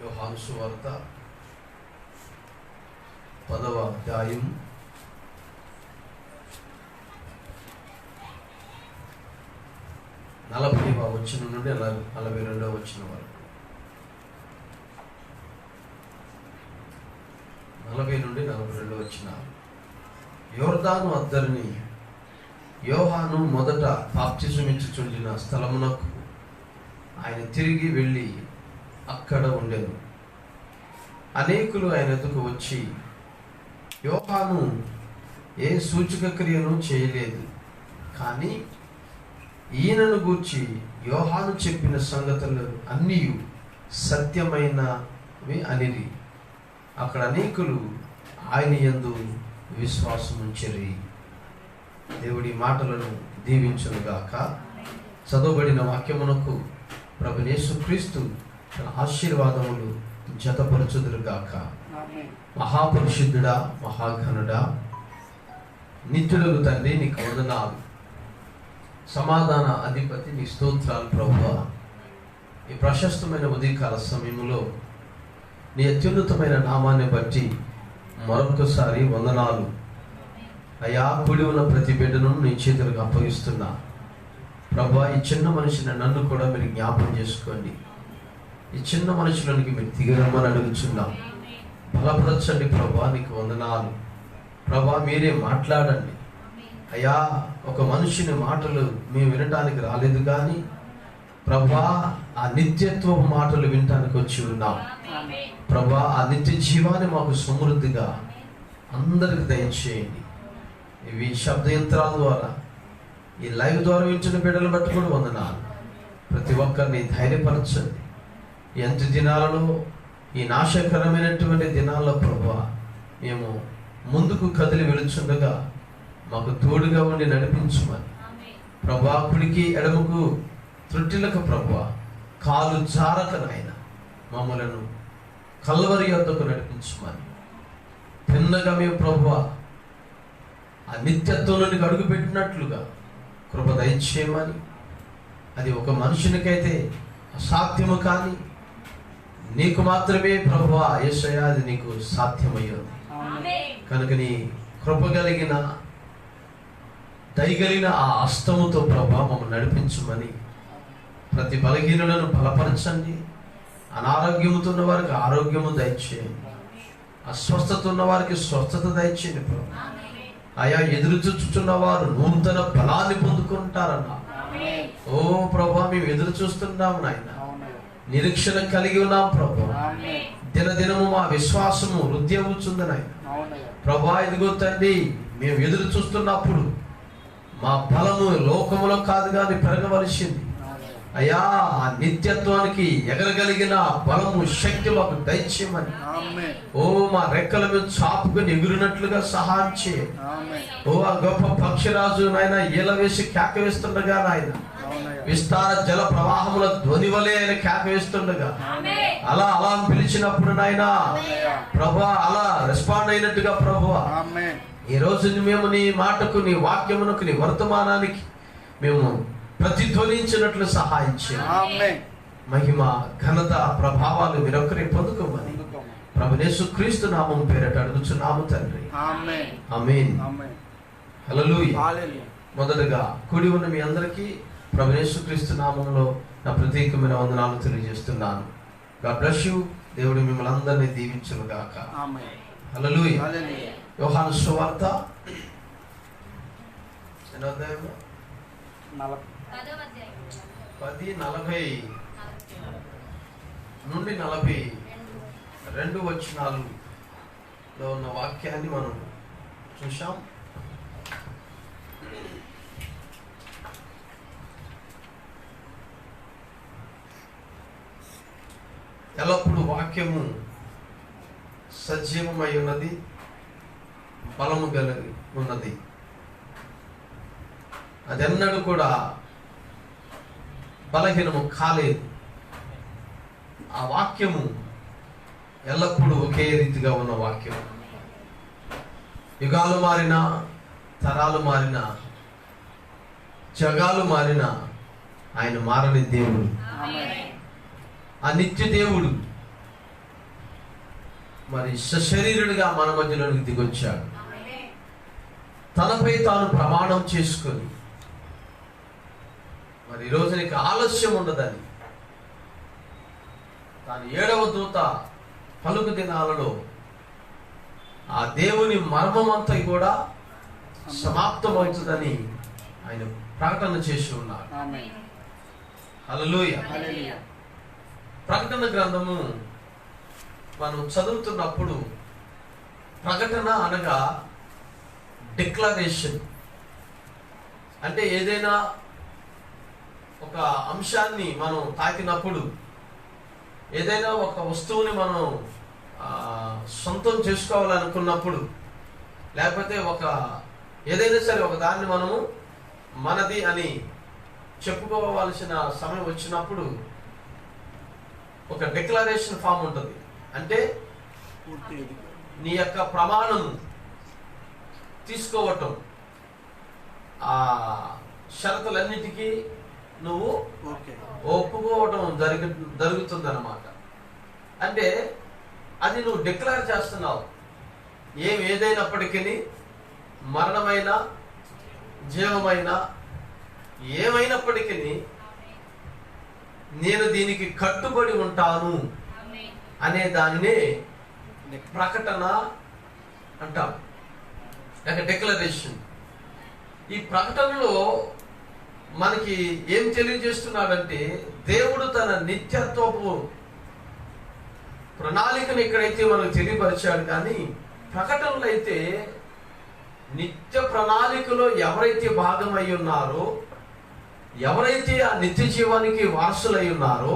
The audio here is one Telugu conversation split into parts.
యోహాను సువార్త 10వ అధ్యాయం 40వ వచనం నుండి 42వ వచనం వరకు, 40 నుండి 42 వచనాలు. యోర్దాను అద్దరిని యోహాను మొదట బాప్తిసమిచ్చుచుండిన స్థలమునకు ఆయన తిరిగి వెళ్ళి అక్కడ ఉండెను. అనేకులు ఆయన ఎదుకు వచ్చి, యోహాను ఏ సూచక క్రియను చేయలేదు, కానీ ఈయనను గూర్చి యోహాను చెప్పిన సంగతులు అన్నీ సత్యమైనవి అనిరి. అక్కడ అనేకులు ఆయన యందు విశ్వాసం ఉంచిరి. దేవుడి మాటలను దీవించునుగాక. చదవబడిన వాక్యమునకు ప్రభువైన యేసుక్రీస్తు తన ఆశీర్వాదములు జతపరచుదురుగాక. మహాపరిశుద్ధుడా, మహాఘనుడా, నిత్యుడగు తండ్రి, నీకు వందనాలు. సమాధాన అధిపతి, నీ స్తోత్రాలు ప్రభువా. ఈ ప్రశస్తమైన ఉదయకాల సమయంలో నీ అత్యున్నతమైన నామాన్ని బట్టి మరొకసారి వందనాలు అయ్యా. కూడి ఉన్న ప్రతి బిడ్డను నీ చేతులకు అప్పగిస్తున్నా ప్రభువా. ఈ చిన్న మనిషిని నన్ను కూడా మీరు జ్ఞాపకం చేసుకోండి. ఈ చిన్న మనుషులకి మీరు దిగరమ్మని అడుగుచున్నాం. బలపరచండి ప్రభువా. నీకు వందనాలు ప్రభువా. మీరే మాట్లాడండి అయ్యా. ఒక మనిషిని మాటలు మేము వినటానికి రాలేదు, కానీ ప్రభువా ఆ నిత్యత్వ మాటలు వినటానికి వచ్చి ఉన్నాం ప్రభువా. ఆ నిత్య జీవాన్ని మాకు సమృద్ధిగా అందరికి దయచేయండి. ఇవి శబ్ద యంత్రాల ద్వారా, ఈ లైవ్ ద్వారా వింటున్న బిడ్డలు బట్టి కూడా వందనాలు. ప్రతి ఒక్కరిని ధైర్యపరచండి. ఎంత దినాలలో, ఈ నాశకరమైనటువంటి దినాల్లో ప్రభువా మేము ముందుకు కదిలి వెళుచుండగా మాకు తోడుగా ఉండి నడిపించమని ప్రభువా. కుడికి ఎడమకు త్రుట్టిలకు ప్రభువా, కాలు జారక నాయన మమ్మలను కల్వరి యొద్దకు నడిపించమని, తిన్నగా మేము ప్రభువా ఆ నిత్యత్వంలోనికి అడుగు పెట్టినట్లుగా కృప దయచేయమని. అది ఒక మనుషునికైతే అసాధ్యము, కానీ నీకు మాత్రమే ప్రభువా యేసయ్యా అది నీకు సాధ్యమయ్యింది. కనుక నీ కృప కలిగిన, దయగలిగిన ఆ హస్తముతో ప్రభువా మమ్మల్ని నడిపించమని, ప్రతి బలహీనులను బలపరచండి. అనారోగ్యముతో ఉన్న వారికి ఆరోగ్యము దయచేయండి. అస్వస్థత ఉన్న వారికి స్వస్థత దయచేయండి ప్రభు. ఆయా ఎదురు చూచుచున్న వారు నూతన బలాన్ని పొందుకుంటారన్నా. ఓ ప్రభా, మేము ఎదురు చూస్తున్నాము నాయన, నిరీక్షణ కలిగి ఉన్నాం ప్రభు. దినదినము మా విశ్వాసము వృద్ధి అవుతుంది నాయన ప్రభా. ఇదిగో తండ్రి, మేము ఎదురు చూస్తున్నప్పుడు మా బలము లోకములో కాదు కానీ పెరగవలసింది అయ్యా. ఆ నిత్యత్వానికి ఎగరగలిగిన బలము, శక్తి మాకు దయచేయమని. ఓ మా రెక్కల మీద చాపుకొని ఎగురినట్లుగా సహాయం చేయండి. ఓ ఆ గొప్ప పక్షిరాజు నాయన ఈల వేసి కేక వేస్తుండగా నాయన, విస్తార జల ప్రవాహముల ధ్వని వలె ఆయన కేక వేస్తుండగా అలా అలా పిలిచినప్పుడు నాయన ప్రభా అలా రెస్పాండ్ అయినట్టుగా ప్రభువా ఈ రోజు మేము నీ మాటకు, నీ వాక్యమునకు, నీ వర్తమానానికి మేము ప్రతిధ్వనించినట్లు సహాయం చేయండి. మహిమ, ఘనత, ప్రభావాలు మీరొక్కరే పొందుకోమని ప్రభువైన యేసుక్రీస్తు నామం పేరట అడుగుచున్నాము తండ్రి. ఆమేన్. హల్లెలూయా. మొదటగా కూడి ఉన్న మీ అందరికీ ప్రభువైన యేసుక్రీస్తు నామంలో నా ప్రత్యేకమైన వందనాలు తెలియజేస్తున్నాను. God bless you. దేవుడు మిమ్మల్ని అందరినీ దీవించును గాక. హల్లెలూయా. యోహాను సువార్త 10:40 నుండి 42 వచనాలలో ఉన్న వాక్యాన్ని మనం చూశాం. ఎల్లప్పుడూ వాక్యము సజీవమై ఉన్నది, బలము కలిగి ఉన్నది. అదెన్నడూ కూడా బలహీనము కాలేదు. ఆ వాక్యము ఎల్లప్పుడూ ఒకే రీతిగా ఉన్న వాక్యం. యుగాలు మారినా, తరాలు మారినా, జగాలు మారినా ఆయన మారని దేవుడు. ఆ నిత్య దేవుడు మరి సశరీరుడిగా మన మధ్యలోనికి దిగొచ్చాడు. తనపై తాను ప్రమాణం చేసుకొని మరి ఈరోజు నీకు ఆలస్యం ఉండదని తాను 7వ దూత పలుకు దినాలలో ఆ దేవుని మర్మమంతా కూడా సమాప్తమవుతుందని ఆయన ప్రకటన చేసి ఉన్నారు. హల్లెలూయా. ప్రకటన గ్రంథము మనం చదువుతున్నప్పుడు ప్రకటన అనగా డిక్లరేషన్. అంటే ఏదైనా ఒక అంశాన్ని మనం తాకినప్పుడు, ఏదైనా ఒక వస్తువుని మనం సొంతం చేసుకోవాలనుకున్నప్పుడు, లేకపోతే ఏదైనా సరే ఒక దాన్ని మనము మనది అని చెప్పుకోవాల్సిన సమయం వచ్చినప్పుడు ఒక డిక్లరేషన్ ఫామ్ ఉంటుంది. అంటే నీ యొక్క ప్రమాణం తీసుకోవటం, ఆ షరతులన్నిటికీ నువ్వు ఒప్పుకోవటం జరుగుతుందన్నమాట. అంటే అది నువ్వు డిక్లేర్ చేస్తున్నావు. ఏదైనప్పటికీ, మరణమైన జీవమైన ఏమైనప్పటికీ నేను దీనికి కట్టుబడి ఉంటాను అనే దానినే ప్రకటన అంటాం, లేక డిక్లరేషన్. ఈ ప్రకటనలో మనకి ఏం తెలియజేస్తున్నాడంటే, దేవుడు తన నిత్యత్వపు ప్రణాళికను ఎక్కడైతే మనకు తెలియపరిచాడు, కానీ ప్రకటనలో అయితే నిత్య ప్రణాళికలో ఎవరైతే భాగమై ఉన్నారో, ఎవరైతే ఆ నిత్య జీవానికి వారసులై ఉన్నారో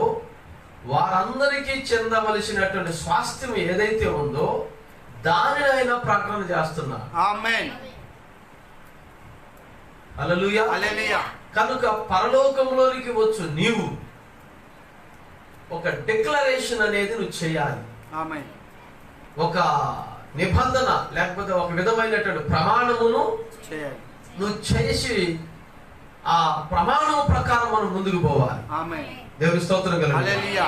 వారందరికీ చెందవలసినటువంటి స్వాస్థ్యం ఏదైతే ఉందో దానిని ఆయన ప్రకటన చేస్తున్నారు. ఆమేన్. హల్లెలూయా. హల్లెలూయా. కనుక పరలోకంలోనికి వచ్చు నీవు ఒక డిక్లరేషన్ అనేది నువ్వు చేయాలి. ఆమేన్. ఒక నిబంధన లేకపోతే ఒక విధమైనటువంటి ప్రమాణమును చేయాలి. నువ్వు చేసి ఆ ప్రమాణం ప్రకారం మనం ముందుకు పోవాలి. ఆమేన్. దేవుని స్తోత్రం కలుగును. హల్లెలూయా.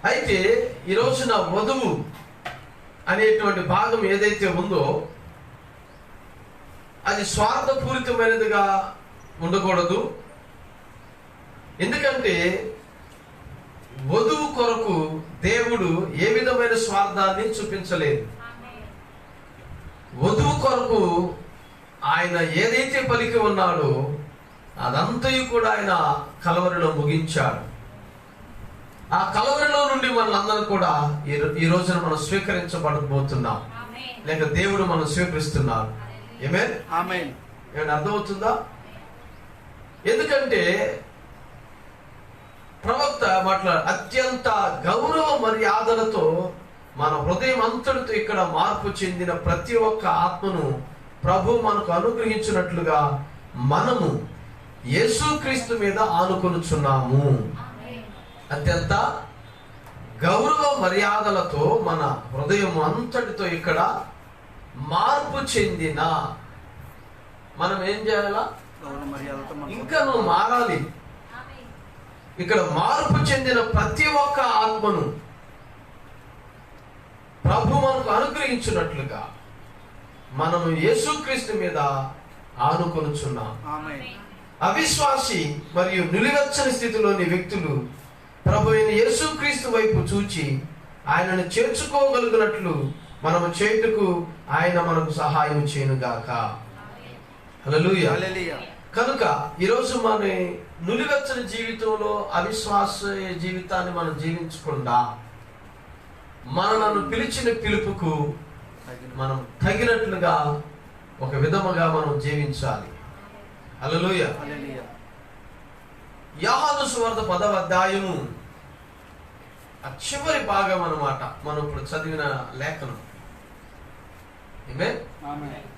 అయితే ఈ రోజున వధువు అనేటువంటి భాగం ఏదైతే ఉందో అది స్వార్థపూరితమైనదిగా ఉండకూడదు. ఎందుకంటే వధువు కొరకు దేవుడు ఏ విధమైన స్వార్థాన్ని చూపించలేదు. వధువు కొరకు ఆయన ఏదైతే పలికి ఉన్నాడో అదంతయు కూడా ఆయన కలవరిలో ముగించాడు. ఆ కలవరిలో నుండి మనందరం కూడా ఈ రోజున మనం స్వీకరించబడబోతున్నాం, లేక దేవుడు మనం స్వీకరిస్తున్నాడు. ఆమేన్. ఏమైనా అర్థమవుతుందా? ఎందుకంటే ప్రవక్త అత్యంత గౌరవ మర్యాదలతో మన హృదయం అంతటితో ఇక్కడ మార్పు చెందిన ప్రతి ఒక్క ఆత్మను ప్రభు మనకు అనుగ్రహించినట్లుగా మనము యేసుక్రీస్తు మీద ఆనుకొనుచున్నాము. అత్యంత గౌరవ మర్యాదలతో మన హృదయం అంతటితో ఇక్కడ మార్పు చెందిన మనం ఏం చేయాలా? ఇంకా నువ్వు మారాలి. ఇక్కడ మార్పు చెందిన ప్రతి ఒక్క ఆత్మను ప్రభు మనకు అనుగ్రహించినట్లుగా మనము యేసుక్రీస్తు మీద ఆనుకొనుచున్నాం. అవిశ్వాసి మరియు నిలువెచ్చని స్థితిలోని వ్యక్తులు ప్రభు అయిన యేసుక్రీస్తు వైపు చూచి ఆయనను చేర్చుకోగలిగినట్లు మనము చేయుటకు ఆయన మనకు సహాయం చేయనుగాక. హల్లెలూయా. కనుక ఈరోజు మన నిలువెచ్చని జీవితంలో అవిశ్వాస జీవితాన్ని మనం జీవించకుండా మనను పిలిచిన పిలుపుకు మనం తగినట్లుగా ఒక విధముగా మనం జీవించాలి. హల్లెలూయా. యోహాను సువార్త 10వ అధ్యాయము ఆ చివరి భాగం అన్నమాట మనం ఇప్పుడు చదివిన లేఖనం. ఆమేన్.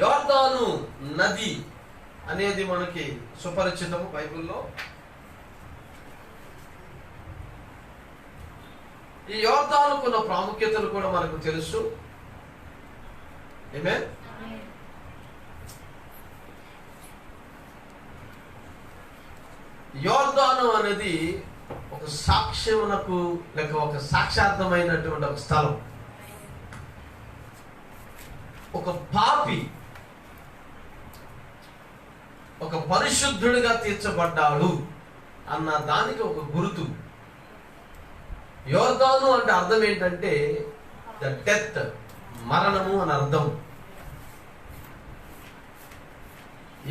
యోర్దాను నది అనేది మనకి సుపరిచితము బైబిల్లో. ఈ యోర్దానుకున్న ప్రాముఖ్యతలు కూడా మనకు తెలుసు. ఆమేన్. యోర్దాను అనేది ఒక సాక్ష్యమునకు లేక ఒక సాక్షార్థమైనటువంటి ఒక స్థలం. ఒక పాపి ఒక పరిశుద్ధుడిగా తీర్చబడ్డాడు అన్న దానికి ఒక గుర్తు. యోర్దాను అంటే అర్థం ఏంటంటే ద డెత్, మరణము అని అర్థం.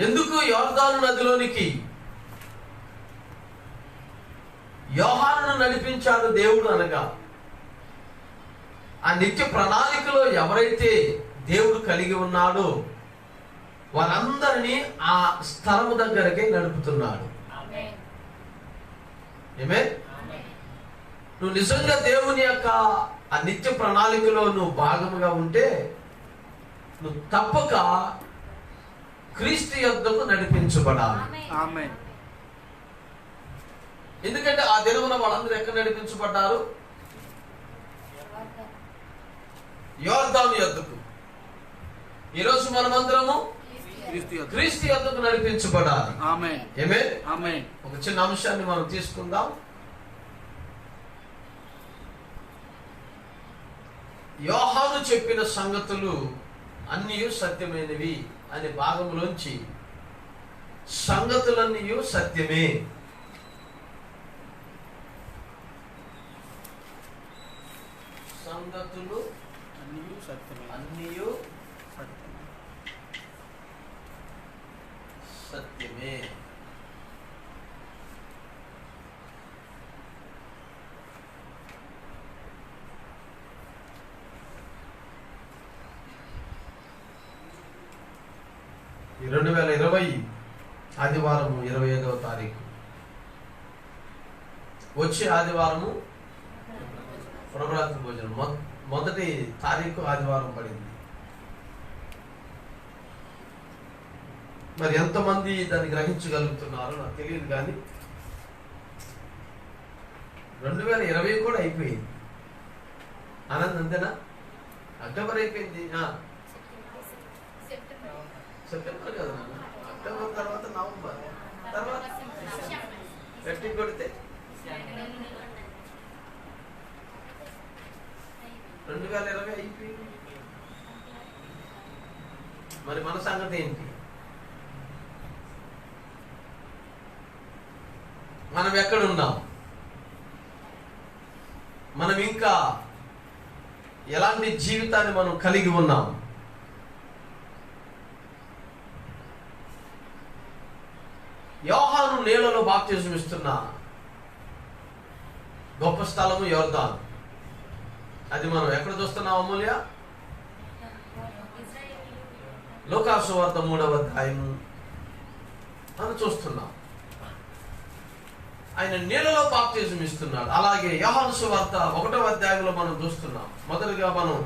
ఎందుకు యోర్దాను నదిలోనికి యోహానును నడిపించాడు దేవుడు అనగా, ఆ నిత్య ప్రణాళికలో ఎవరైతే దేవుడు కలిగి ఉన్నాడో వారందరినీ ఆ స్థలము దగ్గరకే నడుపుతున్నాడు. ఏమే, నువ్వు నిజంగా దేవుని యొక్క ఆ నిత్య ప్రణాళికలో నువ్వు భాగముగా ఉంటే నువ్వు తప్పక క్రీస్తు యొద్దకు నడిపించబడాలి. ఎందుకంటే ఆ దినమున వాళ్ళందరూ ఎక్కడ నడిపించబడ్డారు? యోర్దాను యొద్దకు. ఈరోజు మనమందరము క్రీస్తు యొద్దకు నడిపించబడాలి. ఆమేన్. ఒక చిన్న అంశాన్ని మనం తీసుకుందాం. యోహాను చెప్పిన సంగతులు అన్నీ సత్యమైనవి అనే భాగంలోంచి సంగతులన్నీ సత్యమే, సంగతులు అన్నీ సత్యమే. ఈ 2020 ఆదివారము 25వ తారీఖు, వచ్చే ఆదివారము ప్రభరాత్రి భోజనం మొదటి తారీఖు ఆదివారం పడింది. మరి ఎంతమంది దాన్ని గ్రహించగలుగుతున్నారో నాకు తెలియదు, కానీ 2020 కూడా అయిపోయింది. ఆనంద్ అంతేనా? అక్టోబర్ అయిపోయింది. సెప్టెంబర్ కదా, అక్టోబర్ తర్వాత నవంబర్, తర్వాత గట్టి కొడితే 2020 అయిపోయింది. మరి మన సంగతి ఏంటి? మనం ఎక్కడున్నాం? మనం ఇంకా ఎలాంటి జీవితాన్ని మనం కలిగి ఉన్నాం? యోహాను నీళ్లలో బాప్తిజం ఇస్తున్న గొప్ప స్థలము యోర్దాను. అది మనం ఎక్కడ చూస్తున్నాం అమూల్య? లూకాసు వార్త 3వ అధ్యాయము మనం చూస్తున్నాం. ఆయన నీళ్లలో బాప్తిజం ఇస్తున్నాడు. అలాగే యోహాను సువార్త 1వ అధ్యాయంలో మనం చూస్తున్నాం. మొదటిగా మనం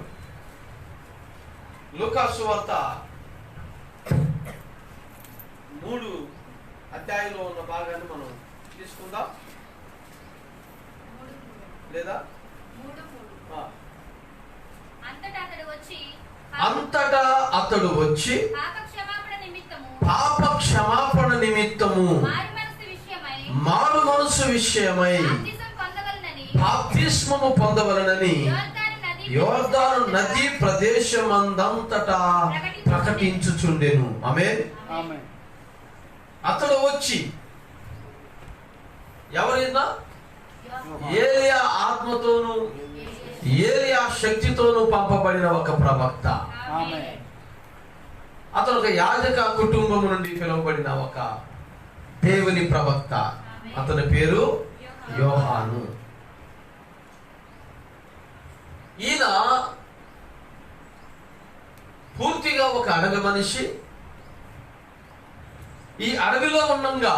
లూకాసు వార్త 3 అధ్యాయంలో ఉన్న భాగాన్ని మనం తీసుకుందాం. లేదా అంతటా అతడు వచ్చి పాప క్షమాపణ నిమిత్తము మారు మనసు విషయమై బాప్తిస్మము పొందవలనని యోర్దాను నదీ ప్రదేశమందంతటా ప్రకటించుచుండెను. ఆమేన్. అతడు వచ్చి, ఎవరైనా? ఏలియా ఆత్మతోను ఏలియా శక్తితోను పంపబడిన ఒక ప్రవక్త. అతను ఒక యాజక కుటుంబం నుండి పిలువబడిన ఒక దేవుని ప్రవక్త. అతని పేరు యోహాను. ఈయన పూర్తిగా ఒక అడవి మనిషి. ఈ అడవిలో ఉండగా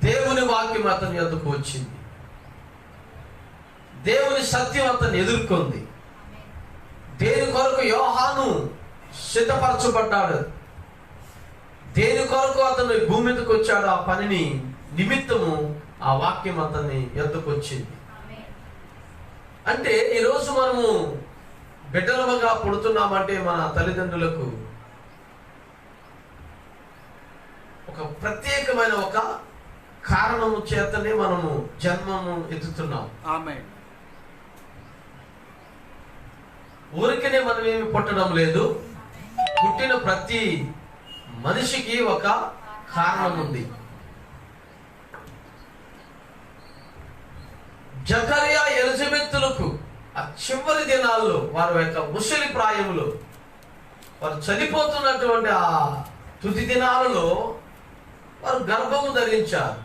దేవుని వాక్యం అతని యొద్దకు వచ్చింది. దేవుని సత్యం అతన్ని ఎదుర్కొంది. దేని కొరకు యోహాను సిద్ధపరచబడ్డాడు, దేని కొరకు అతను భూమి మీదకి వచ్చాడు, ఆ పనిని నిమిత్తము ఆ వాక్యం అతన్ని యొద్దకు వచ్చింది. అంటే ఈరోజు మనము బిడ్డలుగా పుడుతున్నామంటే మన తల్లిదండ్రులకు ఒక ప్రత్యేకమైన ఒక కారణము చేతనే మనము జన్మము ఎత్తుతున్నాం. ఆమేన్. ఊరికనే మనం ఏమి పుట్టడం లేదు. పుట్టిన ప్రతి మనిషికి ఒక కారణం ఉంది. జకరియా ఎలిజబెత్తులకు ఆ చివరి దినాల్లో వారి యొక్క ముసలి ప్రాయములో వారు చనిపోతున్నటువంటి ఆ తుది దినాలలో వారు గర్భము ధరించారు.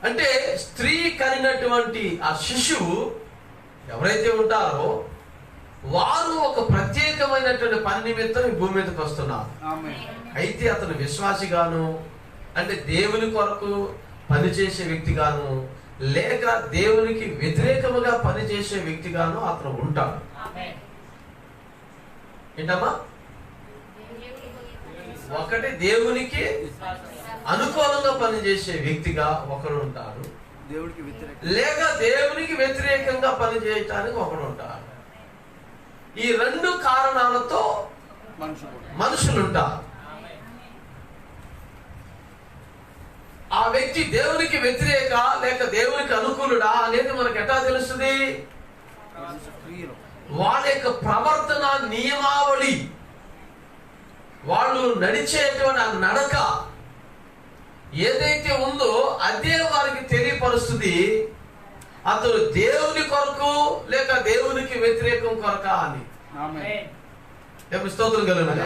అంటే స్త్రీ కనినటువంటి ఆ శిశువు ఎవరైతే ఉంటారో వారు ఒక ప్రత్యేకమైనటువంటి పని నిమిత్తం ఈ భూమి మీదకి వస్తున్నారు. అయితే అతను విశ్వాసిగాను, అంటే దేవుని కొరకు పనిచేసే వ్యక్తిగాను, లేక దేవునికి వ్యతిరేకముగా పనిచేసే వ్యక్తిగాను అతను ఉంటాడు. ఏంటమ్మా? ఒకటి దేవునికి అనుకూలంగా పనిచేసే వ్యక్తిగా ఒకడు ఉంటాడు, లేక దేవునికి వ్యతిరేకంగా పనిచేయటానికి ఒకడు ఉంటాడు. ఈ రెండు కారణాలతో మనుషులు ఉంటారు. ఆ వ్యక్తి దేవునికి వ్యతిరేక లేక దేవునికి అనుకూలుడా అనేది మనకు ఎట్లా తెలుస్తుంది? వాళ్ళ యొక్క ప్రవర్తన నియమావళి, వాళ్ళు నడిచేటువంటి ఆ నడక ఏదైతే ఉందో అదే వారికి తెలియపరుస్తుంది అతను దేవుని కొరకు లేక దేవునికి వ్యతిరేకం కొరక అని. స్తోత్రం కలుగును.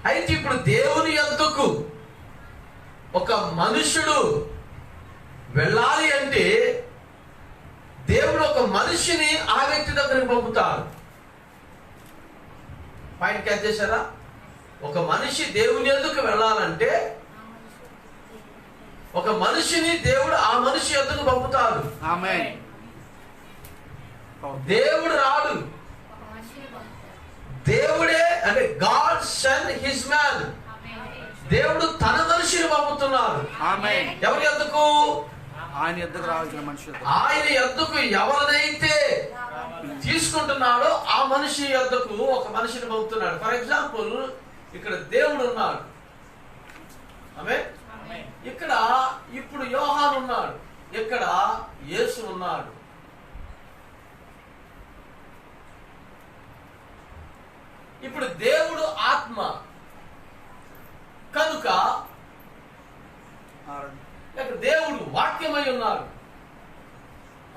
అయితే ఇప్పుడు దేవుని యొద్దకు ఒక మనుషుడు వెళ్ళాలి అంటే దేవుడు ఒక మనిషిని ఆ వ్యక్తి దగ్గరికి పంపుతాడు. పాయింట్ క్యాచ్ చేశారా? ఒక మనిషి దేవుని యొద్దకు వెళ్ళాలంటే ఒక మనిషిని దేవుడు ఆ మనిషి యొద్దకు పంపుతాడు. దేవుడు రాడు, దేవుడే అంటే గాడ్ సెండ్ హిస్ మ్యాన్. దేవుడు తన మనిషిని పంపుతున్నాడు. ఎవరి యొద్దకు? ఆయన యొద్దకు రావాల్సిన మనిషి. ఆయన యొద్దకు ఎవరినైతే తీసుకుంటున్నాడో ఆ మనిషి యొద్దకు ఒక మనిషిని పంపుతున్నాడు. ఫర్ ఎగ్జాంపుల్ ఇక్కడ దేవుడు ఉన్నాడు, ఆమేన్. ఇక్కడ ఇప్పుడు యోహాను ఉన్నాడు, ఇక్కడ యేసు ఉన్నాడు. ఇప్పుడు దేవుడు ఆత్మ కనుక దేవుడు వాక్యమై ఉన్నాడు.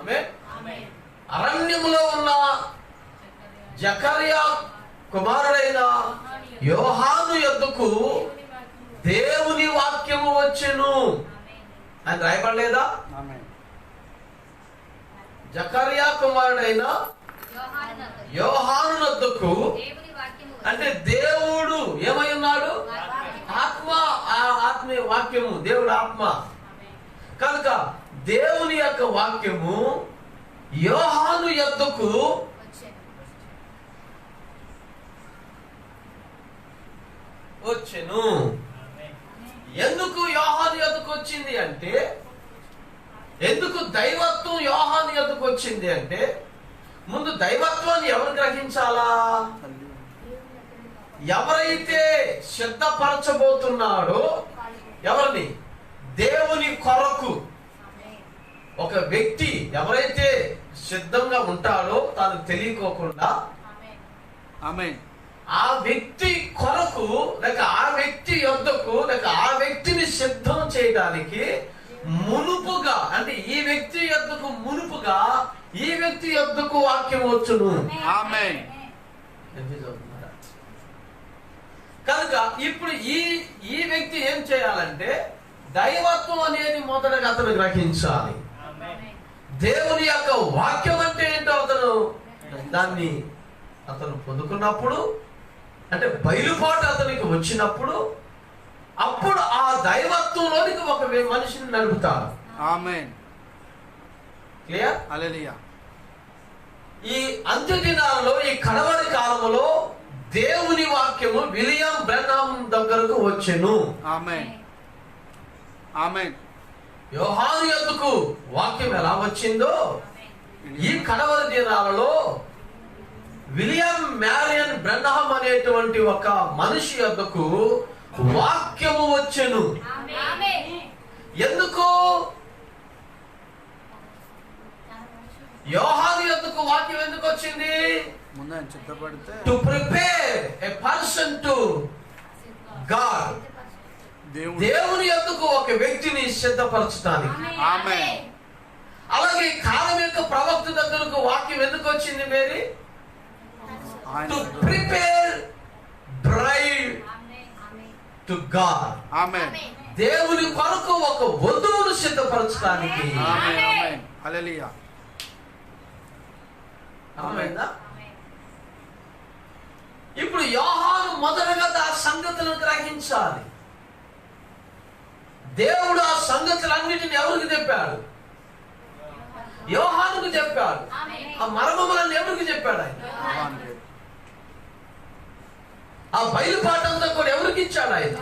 ఆమేన్. అరణ్యములో ఉన్న జకరియా కుమారుడైన యోహాను యొద్దకు దేవుని వాక్యము వచ్చెను అని రాయబడలేదా? జకరియా కుమారుడైన యోహాను యొద్దకు అంటే దేవుడు ఏమై ఉన్నాడు? ఆత్మ. ఆ ఆత్మ వాక్యము, దేవుడు ఆత్మ కనుక దేవుని యొక్క వాక్యము యోహాను యొద్దకు వచ్చెను. ఎందుకు యోహాను యొద్దకు వచ్చింది అంటే, ఎందుకు దైవత్వం యోహాను యొద్దకు వచ్చింది అంటే, ముందు దైవత్వాన్ని ఎవరు గ్రహించాలా? ఎవరైతే సిద్ధపరచబోతున్నాడో ఎవరిని? దేవుని కొరకు. ఒక వ్యక్తి ఎవరైతే సిద్ధంగా ఉంటాడో తాను తెలియకోకుండా ఆ వ్యక్తి కొరకు లేక ఆ వ్యక్తి యొద్దకు లేక ఆ వ్యక్తిని సిద్ధం చేయడానికి మునుపుగా, అంటే ఈ వ్యక్తి యొద్దకు మునుపుగా ఈ వ్యక్తి యొద్దకు వాక్యం వచ్చును. ఆమేన్. కనుక ఇప్పుడు ఈ వ్యక్తి ఏం చేయాలంటే దైవత్వం అనేది మొదటగా అతను గ్రహించాలి. దేవుని యొక్క వాక్యం అంటే ఏంటో దాన్ని అతను పొందుకున్నప్పుడు, అంటే బయలుపాటు అతనికి వచ్చినప్పుడు, అప్పుడు ఆ దైవత్వంలోనికి ఒక మనిషిని నడుపుతాడు. ఆమేన్. క్లియర్? హల్లెలూయా. ఈ అంత్య దినాలలో, ఈ కడవరి కాలములో దేవుని వాక్యము విలియం బ్రెన్హామ్ దగ్గరకు వచ్చెను. ఆమేన్. ఆమేన్. యోహాను యొద్దకు వాక్యం ఎలా వచ్చిందో ఈ కడవరి దినాలలో విలియం మ్యారియన్ బ్రెన్హామ్ అనేటువంటి ఒక మనిషి యొద్దకు వాక్యము వచ్చెను. ఎందుకు యోహాను ఎందుకు వాక్యం ఎందుకు వచ్చింది? To prepare a person to God. దేవుని ఎందుకు ఒక వ్యక్తిని సిద్ధపరచడానికి. అలాగే కాలం యొక్క ప్రవక్త దగ్గరకు వాక్యం ఎందుకు వచ్చింది Mary? To prepare bride to God. దేవుని కొరకు ఒక వధువును సిద్ధపరచడానికి. అర్థమైందా? ఇప్పుడు యోహాను మొదటగా ఆ సంగతులను గ్రహించాలి. దేవుడు ఆ సంగతులన్నిటిని ఎవరికి చెప్పాడు? యోహానుకు చెప్పాడు. ఆ మర్మములను ఎవరికి చెప్పాడు? ఆయన. ఆ బయలుపాటంతా కూడా ఎవరికి ఇచ్చాడు? ఆయన.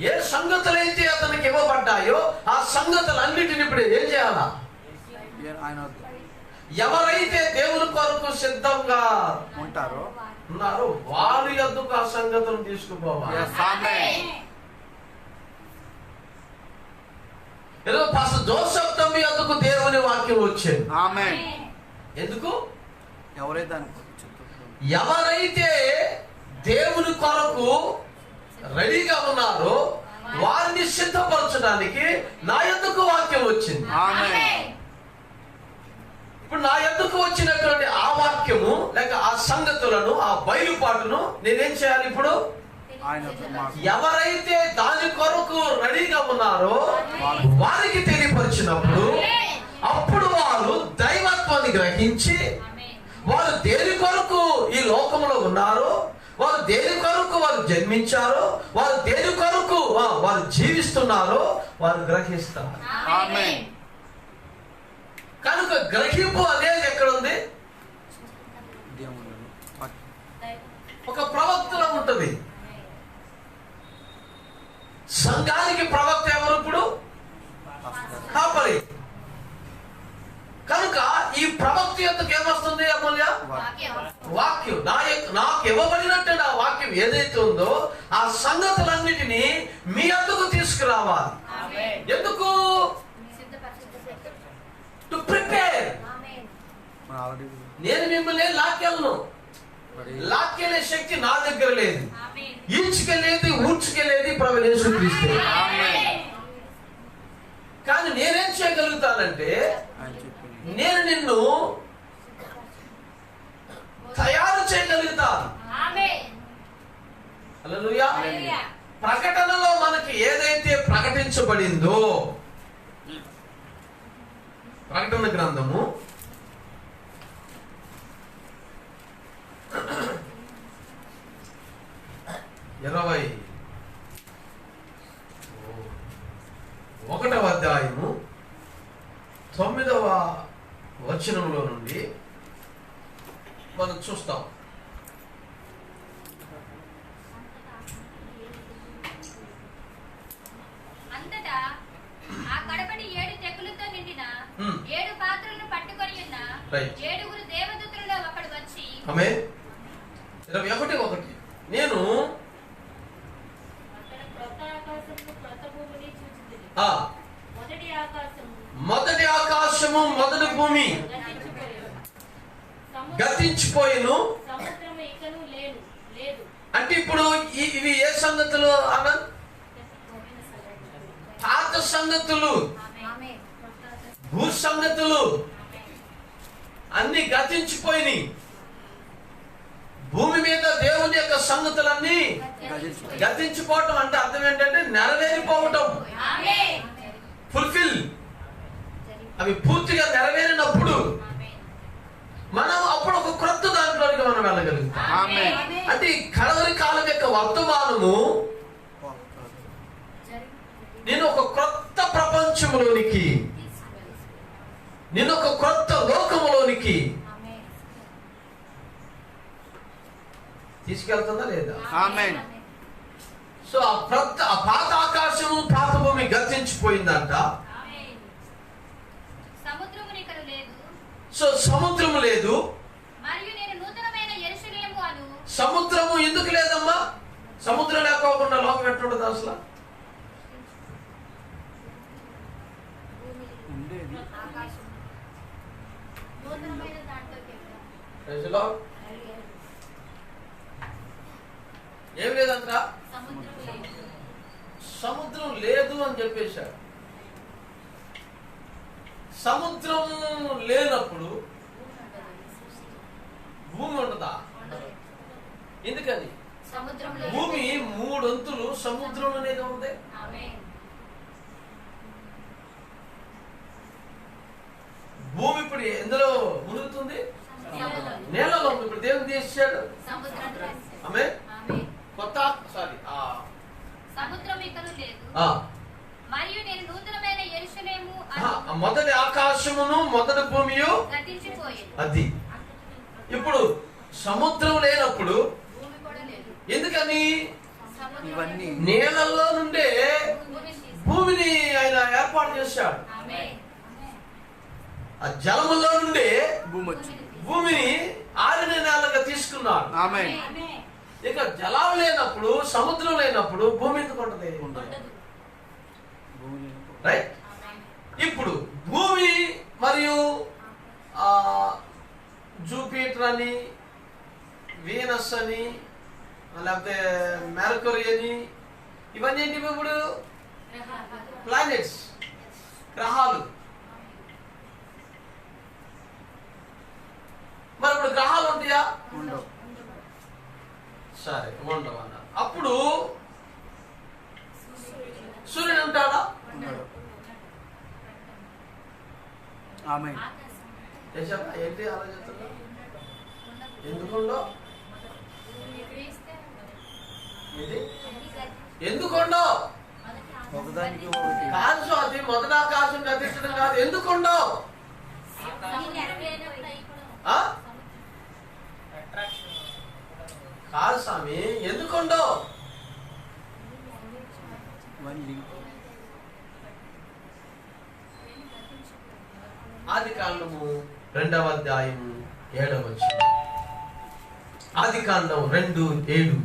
ఏ సంగతులైతే అతనికి ఇవ్వబడ్డాయో ఆ సంగతులన్నిటిని ఇప్పుడు ఏం చేయాలా? ఎవరైతే దేవుని కొరకు సిద్ధంగా ఉన్నారో వారి యొద్దకు ఆ సంగతులను తీసుకుపోవాలి. ఏదో పాస్టర్ జోసెఫ్ తమ్మి యొద్దకు దేవుని వాక్యం వచ్చింది. ఎందుకు? ఎవరైతే దేవుని కొరకు రెడీగా ఉన్నారో వారిని సిద్ధపరచడానికి నా యొద్దకు వాక్యం వచ్చింది. ఇప్పుడు నా యొద్దకు వచ్చినటువంటి ఆ వాక్యము లేక ఆ సంగతులను ఆ బయలుపాటును నేనేం చేయాలి? ఇప్పుడు ఎవరైతే దాని కొరకు రెడీగా ఉన్నారో వారికి తెలియపరిచినప్పుడు అప్పుడు వారు దైవత్వాన్ని గ్రహించి వారు దేని కొరకు ఈ లోకంలో ఉన్నారో, వారు దేని కొరకు వారు జన్మించారో, వారు దేని కొరకు వారు జీవిస్తున్నారో వారు గ్రహిస్తారు. కనుక గ్రహింపు అనేది ఎక్కడుంది? ఒక ప్రవక్తలో ఉంటుంది. సంఘానికి ప్రవక్త ఎవరు? ఇప్పుడు కాపరి. కనుక ఈ ప్రవక్త ఎందుకు ఏమొస్తుంది? అమూల్య వాక్యం. నాకు ఇవ్వబడినట్టు నా వాక్యం ఏదైతే ఉందో ఆ సంగతులన్నిటినీ మీ అందుకు తీసుకురావాలి. ఎందుకు? To prepare. నేను మిమ్మల్ని లాక్కెళ్ళను. లాక్కెళ్ళే శక్తి నా దగ్గర లేదు. ఈడ్చుకెళ్ళేది ఊడ్చుకెళ్ళేది ప్రభు యేసుక్రీస్తే. కానీ నేనేం చేయగలుగుతానంటే నేను నిన్ను తయారు చేయగలుగుతాను. హల్లెలూయా. ప్రకటనలో మనకి ఏదైతే ప్రకటించబడిందో, ప్రకటన గ్రంథము 21వ అధ్యాయము 9వ వచనంలో నుండి మనం చూస్తాం. అంతటా ఆ కడపటి 7 తెగులుతో నిండిన 7 పాత్రలను పట్టుకొని ఉన్న 7 దేవదూతలలో ఒకడు వచ్చి. ఆమేన్. 21:1 నేను మొదటి ఆకాశము మొదటి భూమి గతించిపోయిను. అంటే ఇప్పుడు ఇవి ఏ సంగతులు అన్న? పాత సంగతులు, భూ సంగతులు అన్ని గతించిపోయినాయి. భూమి మీద దేవుని యొక్క సంగతులన్నీ గతించిపోవటం అంటే అర్థం ఏంటంటే నెరవేరిపోవటం, ఫుల్ఫిల్. అవి పూర్తిగా నెరవేరినప్పుడు మనం అప్పుడు ఒక క్రొత్త దాంట్లోకి మనం వెళ్ళగలుగుతాం. అంటే ఈ కడవరి కాలం యొక్క వర్తమానము నేను ఒక క్రొత్త ప్రపంచంలోనికి, నేను ఒక క్రొత్త లోకములోనికి తీసుకెళ్తుందా లేదా? సో ఆ పాత ఆకాశము పాత భూమి గతించిపోయిందంట. సో సముద్రము లేదు. యెరూషలేము అను. సముద్రము ఎందుకు లేదమ్మా? సముద్రం లేకోకుండా లోకం ఎట్లుంటుంది అసలు? ఏం లేదంట, సముద్రం లేదు అని చెప్పేశాడు. సముద్రం లేనప్పుడు భూమి ఉండదా? ఎందుకని? భూమి 3 వంతులు సముద్రం అనేది ఉంది. భూమి ఇప్పుడు ఎందులో మునుగుతుంది? నేలలో ఉంది. ఇప్పుడు దేవుడు తీసాడు ఆమె కొత్త మరియు నేను నూతనమైన యెరూషలేము మొదటి ఆకాశమును మొదటి భూమియు అది. ఇప్పుడు సముద్రం లేనప్పుడు ఎందుకని? నేలల్లో నుండే భూమిని ఆయన ఏర్పాటు చేశాడు. ఆ జలములో నుండే భూమిని ఆరిన నేలగా తీసుకున్నాడు. ఇక జలాలు లేనప్పుడు, సముద్రం లేనప్పుడు భూమి ఎందుకు ఉంటుంది? రైట్. ఇప్పుడు భూమి మరియు జూపిటర్ అని, వీనస్ అని, లేకపోతే మెర్క్యూరీ అని, ఇవన్నీ ఏంటి? ఇప్పుడు ప్లానెట్స్, గ్రహాలు. మరి ఇప్పుడు గ్రహాలు ఉంటాయా? సరే, ఉండవు అన్నారు. అప్పుడు సూర్యుడు ఉంటాడా? ఏంటి ఆలోచిస్తున్నా? ఎందుకుండో? ఎందుకుండో కాదు స్వాతి, మొదటి ఆకాశం గతించడం కాదు. ఎందుకుండో? కాదు స్వామి, ఎందుకుండో? ఆదికాండము 2వ అధ్యాయము 7వ వచనం. ఆదికాండం 2:7.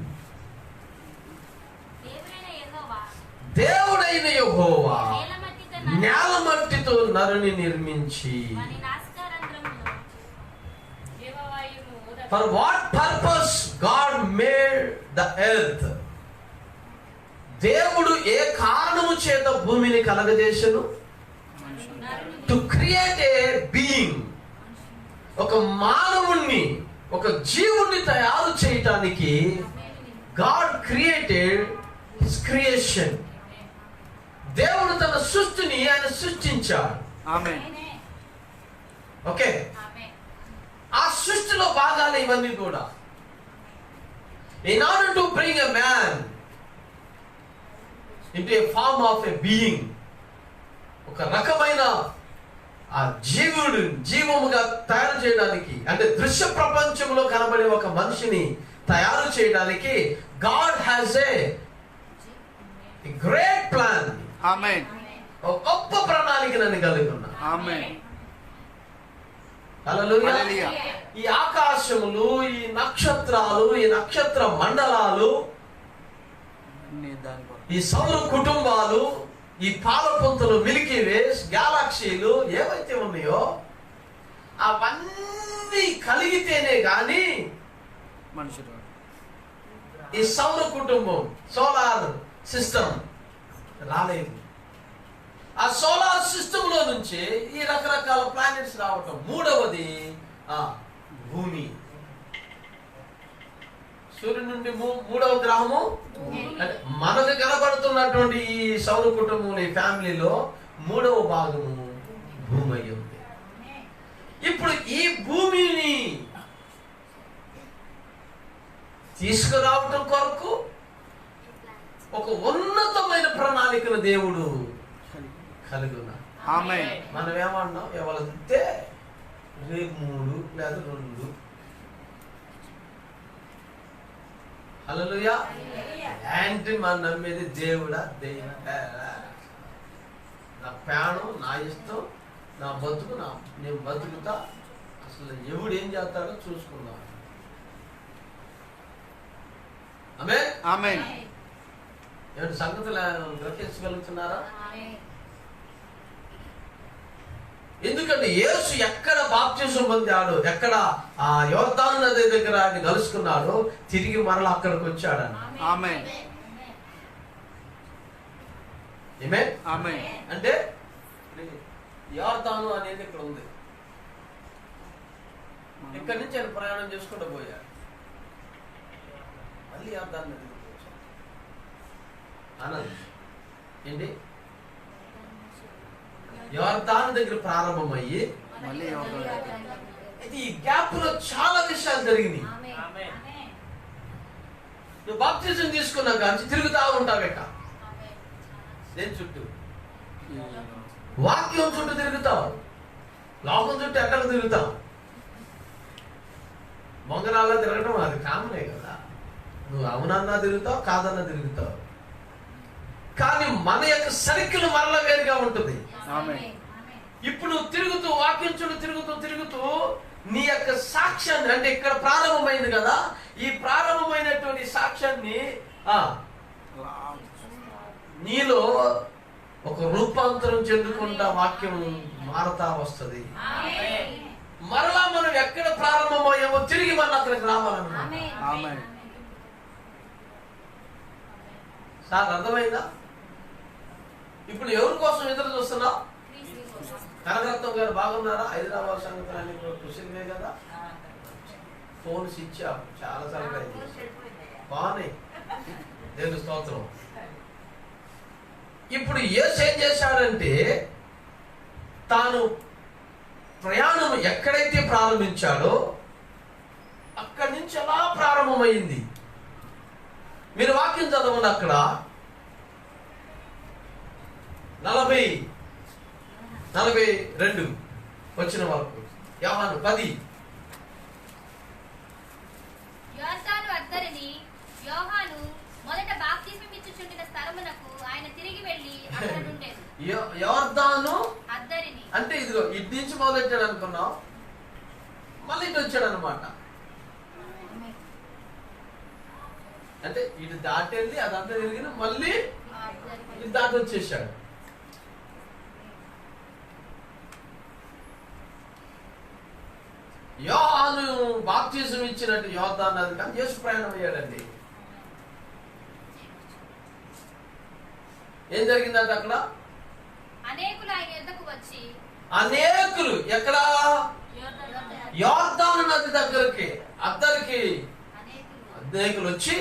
దేవుడైన యెహోవా నేల మట్టితో నరుని నిర్మించి. For what purpose God made the earth? దేవుడు ఏ కారణము చేత భూమిని కలగజేసెను? To create a being, ఒక మానవుణ్ణి, ఒక జీవుణ్ణి తయారు చేయటానికి God created his creation. దేవుడు తన సృష్టిని ఆయన సృష్టించాడు. ఓకే, ఆ సృష్టిలో భాగాలు ఇవన్నీ కూడా. In order to bring a man into a form of a being, ఒక రకమైన ఆ జీవముగా తయారు చేయడానికి, అంటే దృశ్య ప్రపంచంలో కనబడే ఒక మనిషిని తయారు చేయడానికి God has a great plan. ఒక గొప్ప ప్రణాళిక నన్ను కలిగి ఉన్నా. హల్లెలూయా. ఈ ఆకాశములు, ఈ నక్షత్రాలు, ఈ నక్షత్ర మండలాలు, ఈ సౌర కుటుంబాలు, ఈ పాలపుంతలు, మిల్కీ వేస్, గ్యాలక్సీలు ఏవైతే ఉన్నాయో అవన్నీ కలిగితేనే గాని మనుషులు ఈ సౌర కుటుంబం, సోలార్ సిస్టమ్ రాలేదు. ఆ సోలార్ సిస్టమ్ లో నుంచి ఈ రకరకాల ప్లానెట్స్ రావటం. 3వది భూమి. సూర్యుడి నుండి 3వ గ్రహము, అంటే మనకు కనబడుతున్నటువంటి ఈ సౌర కుటుంబం, ఈ ఫ్యామిలీలో 3వ భాగము భూమి అయి ఉంది. ఇప్పుడు ఈ భూమిని తీసుకురావటం కొరకు ఒక ఉన్నతమైన ప్రణాళికను దేవుడు కలిగి ఉన్నారు. మనం ఏమన్నాం? ఎవరైతే రేపు 3 లేదా 2. హల్లెలూయా. అంటే మనం నమ్మేది దేవుడా? నా ప్రాణం, నా ఇష్టం, నా బతుకు, నేను బతుకుతా. అసలు ఎవడు ఏం చేస్తాడో చూసుకుందాం. ఆమేన్. ఏమిటి సంగతులు గ్రహించగలుగుతున్నారా? ఎందుకంటే యేసు ఎక్కడ బాప్తిజం పొందాడు, ఎక్కడ ఆ యోర్దాను నది దగ్గర ఆయన కలుసుకున్నాడో తిరిగి మరలా అక్కడికి వచ్చాడని. ఆమేన్. అంటే యోర్దాను అనేది ఇక్కడ ఉంది, ఇక్కడి నుంచి ఆయన ప్రయాణం చేసుకుంటూ పోయాడు, మళ్ళీ యోర్దాను నది దగ్గరికి వచ్చాడు. ఏంటి యోర్దాను దగ్గర ప్రారంభమయ్యి అయితే ఈ గ్యాప్ లో చాలా విషయాలు జరిగినాయి. నువ్వు బాప్తిజం తీసుకున్నాక నుంచి తిరుగుతా ఉంటావెక్క, దేని చుట్టూ? వాక్యం చుట్టూ తిరుగుతావు, లోకం చుట్టూ ఎక్కడ తిరుగుతావు? మొంగరాల్లో తిరగడం అది కామనే కదా, నువ్వు అవునన్నా తిరుగుతావు, కాదన్నా తిరుగుతావు. కానీ మన యొక్క సర్కిల్ మరల వేరుగా ఉంటుంది. ఇప్పుడు నువ్వు తిరుగుతూ వాక్యం చుట్టూ తిరుగుతూ నీ యొక్క సాక్ష్యాన్ని, అంటే ఇక్కడ ప్రారంభమైంది కదా, ఈ ప్రారంభమైనటువంటి సాక్ష్యాన్ని నీలో ఒక రూపాంతరం చెందుకుంటా వాక్యం మారతా వస్తుంది. మరలా మనం ఎక్కడ ప్రారంభమయ్యామో తిరిగి మళ్ళీ అక్కడికి రావాలన్నమాట. సార్ అర్థమైందా? ఇప్పుడు ఎవరి కోసం ఎదురు చూస్తున్నావు? కనకరత్నం గారు బాగున్నారా? హైదరాబాద్ సంగతులన్నీ కుశలమే కదా? ఫోన్ స్విచ్ ఆఫ్ చాలా సార్లు బాగున్నాయి, దేవుని స్తోత్రం. ఇప్పుడు యేసు ఏం చేశాడంటే తాను ప్రయాణం ఎక్కడైతే ప్రారంభించాడో అక్కడి నుంచి అలా ప్రారంభమైంది. మీరు వాక్యం చదవండి, అక్కడ 42 వచ్చిన వరకు. యోహాను 10. యోర్దాను అద్దరిని యోహాను మొదట బాప్తిస్మం ఇచ్చుచుండిన స్థలమునకు ఆయన తిరిగి వెళ్ళి అక్కడ ఉండెను. యోర్దాను అద్దరిని అంటే ఇదిగో ఇటు నుంచి మొదలెట్టాడు అనుకున్నావు, మళ్ళీ ఇటు వచ్చాడు అనమాట. అంటే ఇటు దాటెళ్ళి అదంతా తిరిగి మళ్ళీ ఇటు దాటి వచ్చేసాడు. యోహాను బాప్తిజం ఇచ్చినట్టు యోర్దాను నది కానీ యేసు ప్రయాణం అయ్యాడండి. ఏం జరిగిందంటే అక్కడ అనేకులు ఆయన యొద్దకు వచ్చి, అనేకులు ఎక్కడ? యోర్దాను నది దగ్గరికి అద్దరికి అనేకులు వచ్చి,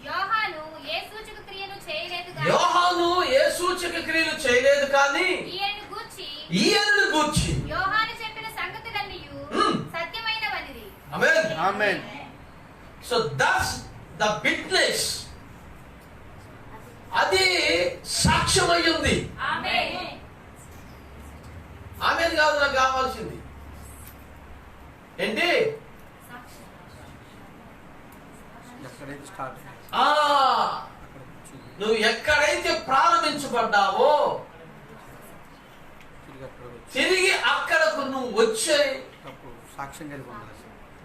యోహాను ఏ సూచక క్రియలు చేయలేదు కానీ ఈయనను గూర్చి యోహాను చెప్పిన సంగతులన్నీ సత్యమైనవనిది. ఆమేన్. సో దట్స్ ద విట్నెస్, అది సాక్ష్యమై ఉంది. ఆమేన్ కాదు నాకు కావాల్సింది ఏంటి? నువ్వు ఎక్కడైతే ప్రారంభించబడ్డావో తిరిగి అక్కడకు నువ్వు వచ్చే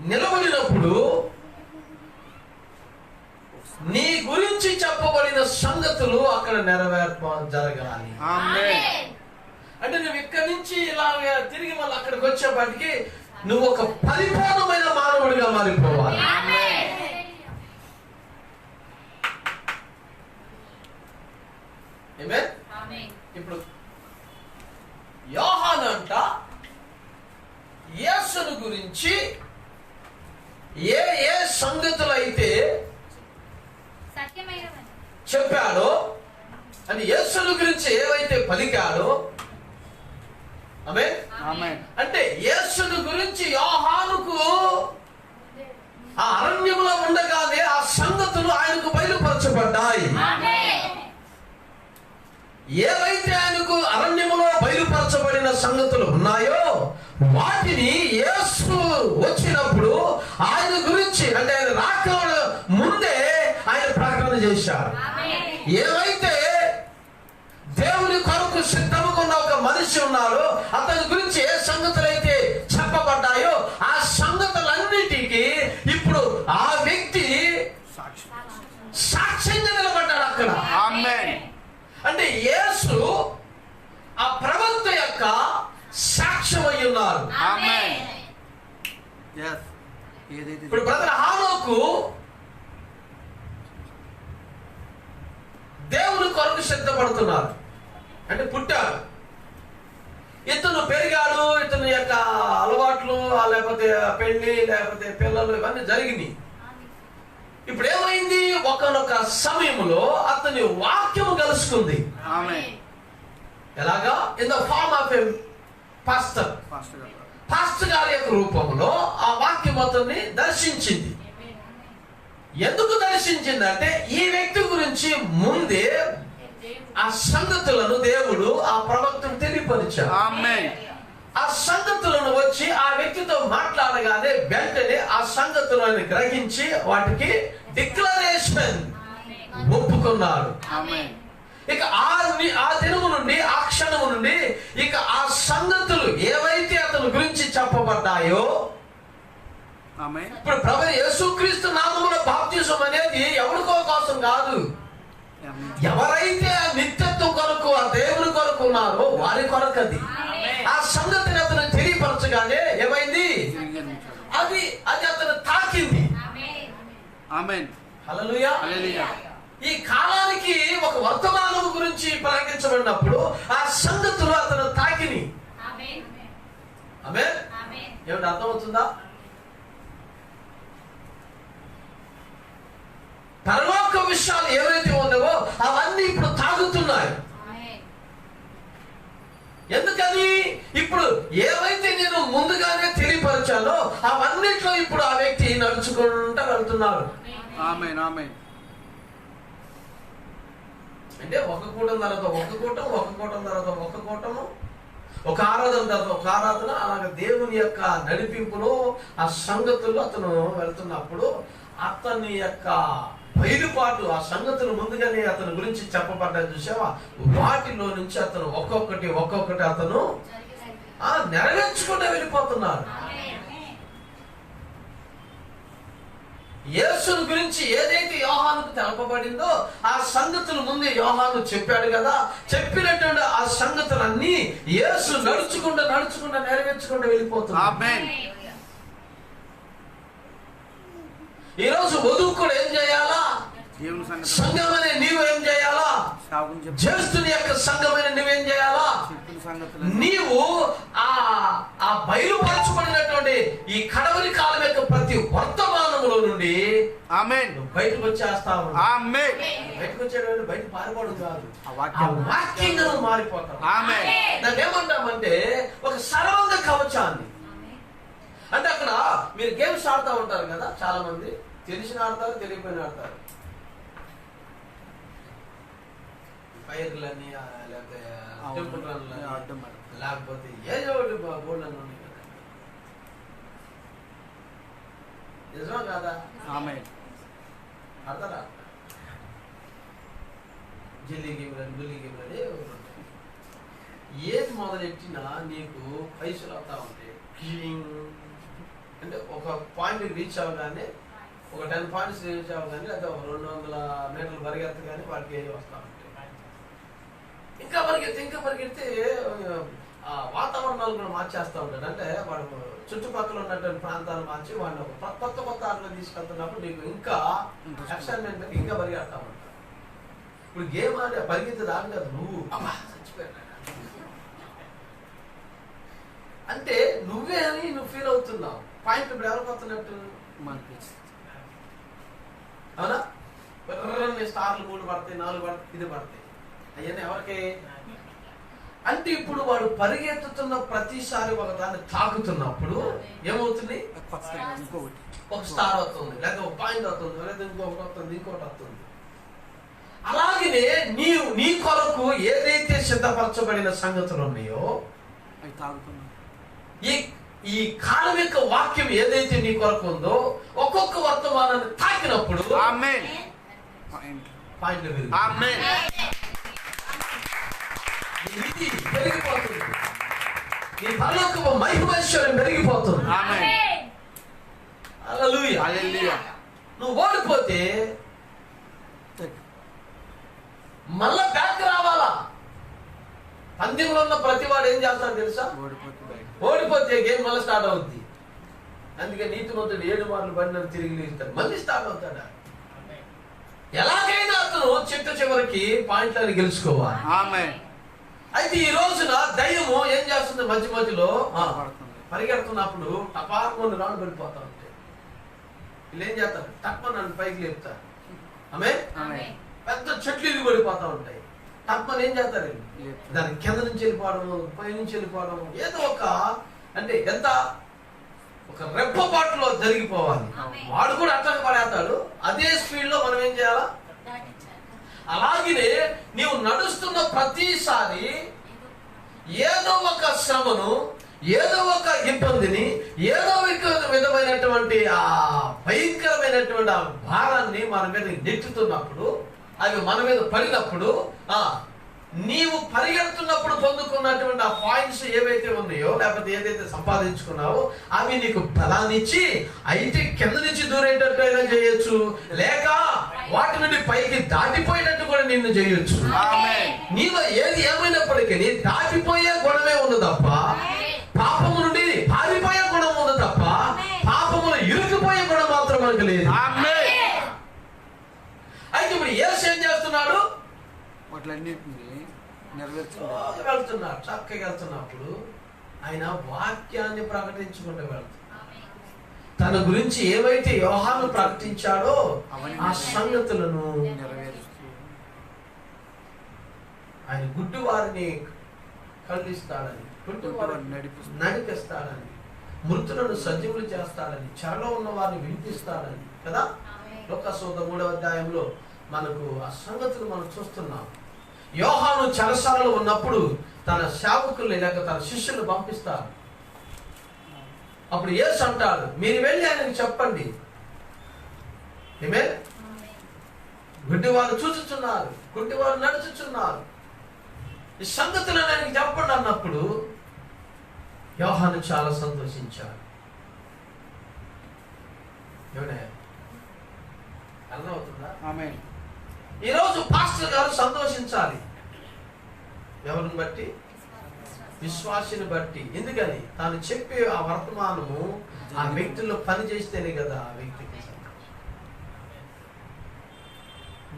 నిలబడినప్పుడు నీ గురించి చెప్పబడిన సంగతులు అక్కడ నెరవేర్ప జరగాలి. అంటే నువ్వు ఇక్కడి నుంచి ఇలా తిరిగి మళ్ళీ అక్కడికి వచ్చేప్పటికి నువ్వు ఒక పరిపూర్ణమైన మానవుడిగా మారిపోవాలి. ఇప్పుడు యోహాను అంట యేసును గురించి ఏ ఏ సంగతులైతే చెప్పాడో, అంటే యేసును గురించి ఏవైతే పలికాడో, అంటే యేసును గురించి యోహానుకు ఆ అరణ్యంలో ఉండగానే ఆ సంగతులు ఆయనకు బయలుపరచబడ్డాయి. ఏవైతే ఆయనకు అరణ్యములో బయలుపరచబడిన సంగతులు ఉన్నాయో వాటిని యేసు వచ్చినప్పుడు ఆయన గురించి, అంటే ఆయన రాక ముందే ఆయన ప్రకటన చేశారు. ఏవైతే దేవుని కొరకు సిద్ధముగా ఉన్న ఒక మనిషి ఉన్నాడో అతని గురించి ఏ సంగతులైతే చెప్పబడ్డాయో ఆ సంగతులన్నిటికీ ఇప్పుడు ఆ వ్యక్తి సాక్ష్యంగా నిలబడ్డాడు అక్కడ. అంటే యేసు ఆ ప్రవక్త యొక్క ఉన్నారు. ఆమేన్. yes ఏదైతే ఇప్పుడు బ్రదర్ హానోకు దేవుని కొరకు సిద్ధపడుతున్నారు, అంటే పుట్టాడు, ఇతను పెరిగాడు, ఇతని యొక్క అలవాట్లు లేకపోతే పెళ్లి లేకపోతే పిల్లలు ఇవన్నీ జరిగినాయి. ఇప్పుడు ఏమైంది, ఒకనొక సమయంలో అతని వాక్యము కలుసుకుంది. ఆమేన్. ఎలాగా? In the form of a pastor. Pastor గారి యొక్క రూపంలో ఆ వాక్యం అతన్ని దర్శించింది. ఎందుకు దర్శించిందంటే ఈ వ్యక్తి గురించి ముందే ఆ సంగతులను దేవుడు ఆ ప్రవక్తను తెలియపరిచాడు. ఆమేన్. ఆ సంగతులను వచ్చి ఆ వ్యక్తితో మాట్లాడగానే వెంటనే ఆ సంగతులను గ్రహించి వాటికి డిక్లరేషన్ ఒప్పుకున్నాడు. ఆమేన్. ఇక ఆ దినము నుండి ఆ క్షణము నుండి ఇక ఆ సంగతులు ఏవైతే అతని గురించి చెప్పబడ్డాయో, ఆమేన్. ఇప్పుడు ప్రభు యేసుక్రీస్తు నామములో బాప్తిజం అనేది ఎవరికో కోసం కాదు, ఎవరైతే ఆ నిత్యత్వం కొరకు ఆ దేవుని కొరకు ఉన్నారో వారి కొరకు అది. ఆ సంగతిని అతను తెలియపరచగానే ఏమైంది, అది అతను తాకింది. ఆమేన్. హల్లెలూయా. హల్లెలూయా. ఈ కాలానికి ఒక వర్తమానం గురించి ప్రకటించబడినప్పుడు ఆ సంగతులు అతను తాకిని. ఆమేన్. ఏమిటి అర్థమవుతుందా? పరలోక విషయాలు ఏవైతే ఉన్నావో అవన్నీ ఇప్పుడు తాగుతున్నాయి. ఎందుకని? ఇప్పుడు ఏవైతే నేను ముందుగానే తెలియపరిచానో అవన్నిట్లో ఇప్పుడు ఆ వ్యక్తి నడుచుకుంటూ వెళ్తున్నాడు. ఆమేన్. ఆమేన్. అంటే ఒక కూటం తర్వాత ఒక కూటం, ఒక కూటం తర్వాత ఒక కూటము, ఒక ఆరాధన తర్వాత ఒక ఆరాధన, అలాగే దేవుని యొక్క నడిపింపులో ఆ సంగతులు అతను వెళ్తున్నప్పుడు అతని యొక్క బయలుపాటు, ఆ సంగతులు ముందుగానే అతని గురించి చెప్పబడ్డాయి చూసావా, వాటిలో నుంచి అతను ఒక్కొక్కటి అతను నెరవేర్చుకుంటూ వెళ్ళిపోతున్నాడు. యేసుని గురించి ఏదైతే యోహానుకు తెలపబడిందో ఆ సంగతులు ముందే యోహాను చెప్పాడు కదా, చెప్పినటువంటి ఆ సంగతులన్నీ యేసు నడుచుకుంటూ నెరవేర్చుకుంటూ వెళ్ళిపోతున్నాడు. ఆమేన్. ఈ రోజు వధువు కూడా ఏం చేయాలా? సంఘమనే నీవు ఏం చేయాలా? జ్యేష్ఠుని యొక్క సంఘమైన నువ్వేం చేయాలా? నీవు ఆ బయలుపరచబడినటువంటి ఈ కడవరి కాలం యొక్క ప్రతి వర్తమానములో నుండి ఆమేన్ బయటకు వచ్చేస్తావు. ఆమేన్. బయటకు వచ్చేటువంటి బయట పారిపోవడం కాదు, ఆ వాక్యంగా నువ్వు మారిపోతావు. ఆమేన్. దాన్ని ఏమంటామంటే ఒక సర్వాంగ కవచాన్ని. అంటే అక్కడ మీరు గేమ్స్ ఆడుతూ ఉంటారు కదా, చాలా మంది తెలిసిన ఆడతారు, తెలియపోయిన ఆడతారు. ఫైర్లని లేకపోతే టెంపుల్ రన్లని లేకపోతే ఏదో ఒకటి బోర్డులను ఉన్నాయి కదా, నిజమా కాదా? ఆడతారా? జిల్లీ గేమ్లని, గుల్లీ గేమ్లని ఏది మొదలెట్టినా నీకు పైసలు అవుతా ఉంటాయి. అంటే ఒక పాయింట్ రీచ్ అవ్వగానే, ఒక 10 పాయింట్స్ రీచ్ అవ్వగానే, లేదా 200 మీటర్లు పరిగెత్తగానే వాటికి ఏది వస్తూ ఉంటాయి. ఇంకా పరిగెడితే వాతావరణాలు కూడా మార్చేస్తూ ఉంటాడు. అంటే వాడు చుట్టుపక్కల ఉన్నటువంటి ప్రాంతాలు మార్చి వాడిని ఒక కొత్త ఆటలో తీసుకెళ్తున్నప్పుడు నీకు ఇంకా ఎక్సైట్మెంట్ ఇంకా పరిగెడతా ఉంటాడు. ఇప్పుడు గేమ్ ఆడే పరిగెత్తే దాని కాదు, నువ్వు చచ్చిపోయాడు అంటే నువ్వే అని నువ్వు ఫీల్ అవుతున్నావు. పాయింట్ ఇప్పుడు ఎవరికి వస్తున్నట్టు? అవునా? స్టార్లు 3 పడతాయి, 4 పడతాయి, ఇది పడతాయి. అవన్నీ ఎవరికి? అంటే ఇప్పుడు వాడు పరిగెత్తుతున్న ప్రతిసారి ఒక దాన్ని తాకుతున్నప్పుడు ఏమవుతుంది? ఒక స్టార్ వస్తుంది, లేదా ఒక పాయింట్ వస్తుంది, లేదా ఇంకొకటి వస్తుంది. అలాగనే నీ కొరకు ఏదైతే సిద్ధపరచబడిన సంగతులు ఉన్నాయో ఈ కాలం యొక్క వాక్యం ఏదైతే నీ కొరకు ఉందో ఒక్కొక్క వర్తమానాన్ని తాకినప్పుడు పెరిగిపోతుంది, నీ పరలోకపు మహిమైశ్వర్యం పెరిగిపోతుంది. హల్లెలూయా. నువ్వు ఓడిపోతే మళ్ళా బ్యాక్ రావాలా? పందెంలో ఉన్న ప్రతి వాడు ఏం చేస్తాడు తెలుసా? ఓడిపోతే గేమ్ మళ్ళీ స్టార్ట్ అవుద్ది. అందుకే నీతిమంతుడు 7 మార్లు బండి తిరిగి లేస్తాడు, మళ్ళీ స్టార్ట్ అవుతాడా. ఎలాగైనా అతను చివరికి పాయింట్లను గెలుచుకోవాలి. అయితే ఈ రోజున దయ్యము ఏం చేస్తుంది, మధ్య మధ్యలో పరిగెడుతున్నప్పుడు టపార్మని రాళ్ళు పడిపోతా ఉంటాయి. వీళ్ళు ఏం చేస్తారు, తప్ప నన్ను పైకి లేపుతారు. ఆమె పెద్ద చెట్లు ఇల్లు పడిపోతా ఉంటాయి. తప్పని ఏం చేస్తారు, దాని కింద నుంచి వెళ్ళిపోవడం, పై నుంచి వెళ్ళిపోవడం, ఏదో ఒక అంటే ఎంత ఒక రెప్పపాటులో జరిగిపోవాలి. వాడు కూడా అట్లా పడేస్తాడు. అదే స్పీడ్ లో మనం ఏం చేయాలా. అలాగే నీవు నడుస్తున్న ప్రతిసారి ఏదో ఒక శ్రమను, ఏదో ఒక ఇబ్బందిని, ఏదో విధమైనటువంటి ఆ భయంకరమైనటువంటి ఆ భారాన్ని మన మీద నెట్టుతున్నప్పుడు, అవి మన మీద పడినప్పుడు, నీవు పరిగెడుతున్నప్పుడు పొందుకున్నటువంటి ఆ పాయింట్స్ ఏవైతే ఉన్నాయో, లేకపోతే ఏదైతే సంపాదించుకున్నావో అవి నీకు బలాన్నిచ్చి అయితే కింద నుంచి దూరేటట్టుగా చేయొచ్చు, లేక వాటి నుండి పైకి దాటిపోయినట్టు కూడా నిన్ను చేయొచ్చు. నీలో ఏది ఏమైనప్పటికీ దాటిపోయే గుణమే ఉంది తప్ప, పాపము నుండి పారిపోయే గుణం ఉంది తప్ప, పాపములు ఇరుక్కుపోయే గుణం మాత్రం మనకు లేదు. అయితే ఇప్పుడు యేసు ఏం చేస్తున్నాడు, వెళ్తున్నాడు. చక్కగా వెళ్తున్నప్పుడు ఆయన వాక్యాన్ని ప్రకటించుకుంటూ వెళ్తున్నాడు. తన గురించి ఏవైతే యోహాను ప్రకటించాడో ఆ సంగతులను ఆయన గుడ్డి వారిని కల్పిస్తాడని, నడిపిస్తాడని, మృతులను సజీవులు చేస్తాడని, చెరలో ఉన్న వారిని వినిపిస్తాడని కదా. లోకాసువార్త 3వ అధ్యాయంలో మనకు ఆ సంగతులు మనం చూస్తున్నాం. యోహాను చెరసాలలో ఉన్నప్పుడు తన సేవకుల్ని లేక తన శిష్యులు పంపిస్తారు. అప్పుడు యేసు అంటాడు, మీరు వెళ్ళి ఆయనకు చెప్పండి, గుడ్డి వారు చూచుచున్నారు, గుడ్డి వారు నడుచుచున్నారు, ఈ సంగతులను ఆయనకి చెప్పండి అన్నప్పుడు యోహాను చాలా సంతోషించాడు. అర్థమవుతుందా? ఈరోజు పాస్టర్ గారు సంతోషించాలి. ఎవరిని బట్టి? విశ్వాసిని బట్టి. ఎందుకని? తాను చెప్పే ఆ వర్తమానము ఆ వ్యక్తిలో పని చేస్తేనే కదా ఆ వ్యక్తికి.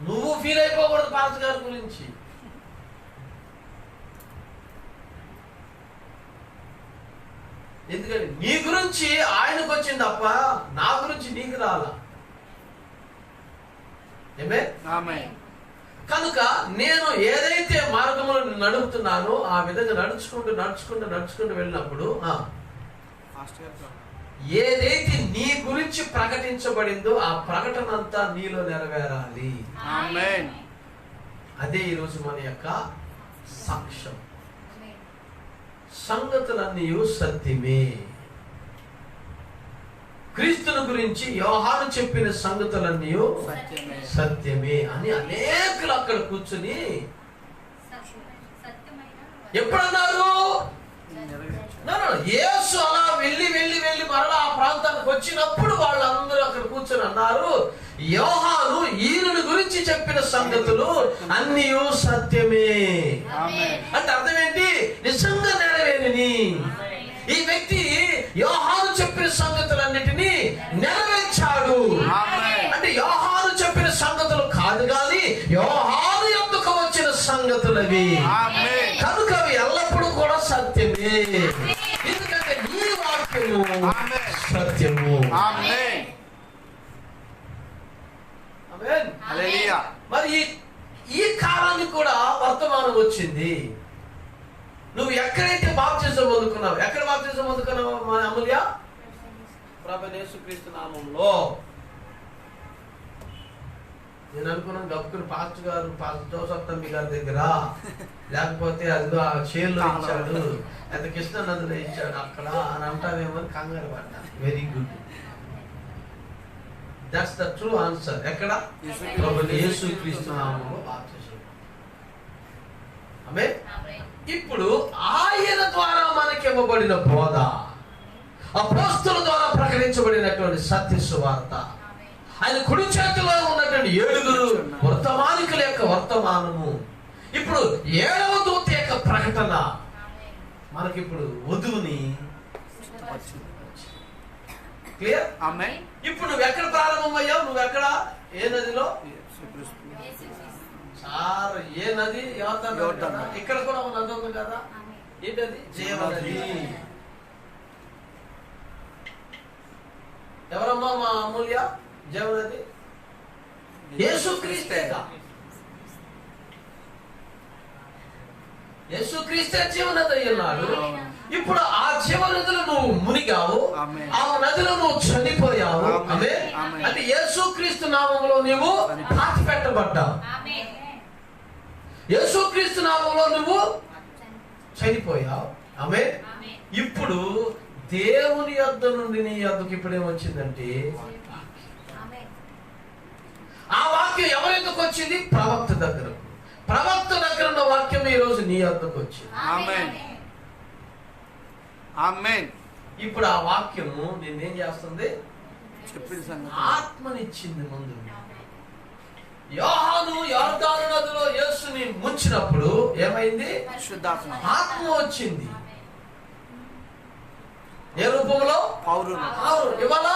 నువ్వు ఫీల్ అయిపోకూడదు పాస్టర్ గారి గురించి. ఎందుకని? నీ గురించి ఆయనకు వచ్చింది తప్ప నా గురించి నీకు రాలా. కనుక నేను ఏదైతే మార్గంలో నడుపుతున్నానో ఆ విధంగా నడుచుకుంటూ వెళ్ళినప్పుడు ఏదైతే నీ గురించి ప్రకటించబడిందో ఆ ప్రకటన అంతా నీలో నెరవేరాలి. అదే ఈరోజు మన యొక్క సాక్ష్యం. సంగతులన్నీ సత్యమే. క్రీస్తుని గురించి యోహాను చెప్పిన సంగతులన్నీ సత్యమే అని అనేకులు అక్కడ కూర్చుని ఎప్పుడన్నారు? యేసు అలా వెళ్ళి మరలా ఆ ప్రాంతానికి వచ్చినప్పుడు వాళ్ళందరూ అక్కడ కూర్చొని అన్నారు, యోహాను ఈయన గురించి చెప్పిన సంగతులు అన్నీ సత్యమే. అంటే అర్థం ఏంటి? నిజంగా నెరవేరిని. ఈ వ్యక్తి యోహాను చెప్పిన సంగతులన్నిటినీ నెరవేర్చాడు. అంటే యోహాను చెప్పిన సంగతులు కాదు కానీ యోహాను యొద్దకు వచ్చిన సంగతులవి. కనుక అవి ఎల్లప్పుడూ కూడా సత్యమే. ఎందుకంటే నీ వాక్యము సత్యము. మరి ఈ కాలానికి కూడా వర్తమానం వచ్చింది. నువ్వు ఎక్కడైతే బాప్తిజం పొందుకున్నావు, ఎక్కడ బాప్తిజం పొందుకున్నావు మన అమూల్య? ప్రభువైన యేసుక్రీస్తు నామములో. నేను అనుకున్నాను గబ్బుకుని పాస్టర్ గారు, పాస్టర్ జోసఫ్ తంబి గారి దగ్గర, లేకపోతే అదిగో ఆ చేరులో ఇచ్చాడు, లేదా కృష్ణానందులో ఇచ్చాడు అక్కడ అని అంటావేమో అని కంగారు పడ్డా. Very good. That's the true answer. ఎక్కడ? ప్రభువైన యేసుక్రీస్తు నామములో బాప్తిజం. ఆమేన్. ఇప్పుడు ఆయన ద్వారా మనకి ఇవ్వబడిన బోధ, అపోస్తలుల ద్వారా ప్రకటించబడినటువంటి సత్య సువార్త, ఆయన కుడి చేతిలో ఉన్నటువంటి 7 వర్తమానికుల యొక్క వర్తమానము, ఇప్పుడు 7వ దూత యొక్క ప్రకటన మనకి ఇప్పుడు వధువుని క్లియర్? ఆమేన్. ఇప్పుడు నువ్వు ఎక్కడ ప్రారంభమయ్యావు? నువ్వు ఎక్కడ? ఏ నదిలో? సార్ ఏ నది? యోర్దాను. ఇక్కడ కూడా ఒక నది ఉంది కదా, ఏంటది? జీవనది. ఎవరమ్మా మా అమూల్య? జీవనది యేసుక్రీస్తే. యేసుక్రీస్తే జీవనది అయ్యున్నాడు. ఇప్పుడు ఆ జీవనదిలో నువ్వు మునిగావు, ఆ నదిలో నువ్వు చనిపోయావు. అంటే యేసుక్రీస్తు నామములో నువ్వు పాతి పెట్టబడ్డావు, యేసుక్రీస్తు నామములో నువ్వు చనిపోయావు. ఆమేన్. ఇప్పుడు దేవుని యొద్ద నుండి నీ యొద్దకు ఇప్పుడేమొచ్చిందంటే ఆ వాక్యం ఎవరి యొద్దకు వచ్చింది? ప్రవక్త దగ్గర. ప్రవక్త దగ్గర ఉన్న వాక్యం ఈ రోజు నీ యొద్దకు వచ్చింది. ఆమేన్. ఆమేన్. ఇప్పుడు ఆ వాక్యము నిన్నేం చేస్తుంది? చెప్పిన సంగతి ఆత్మనిచ్చింది. ముందు యోహాను యోర్దాను నదిలో యేసుని ముంచినప్పుడు ఏమైంది? శుద్ధాత్మ ఆత్మ వచ్చింది. ఏ రూపంలో? పౌరులు. ఇవాళ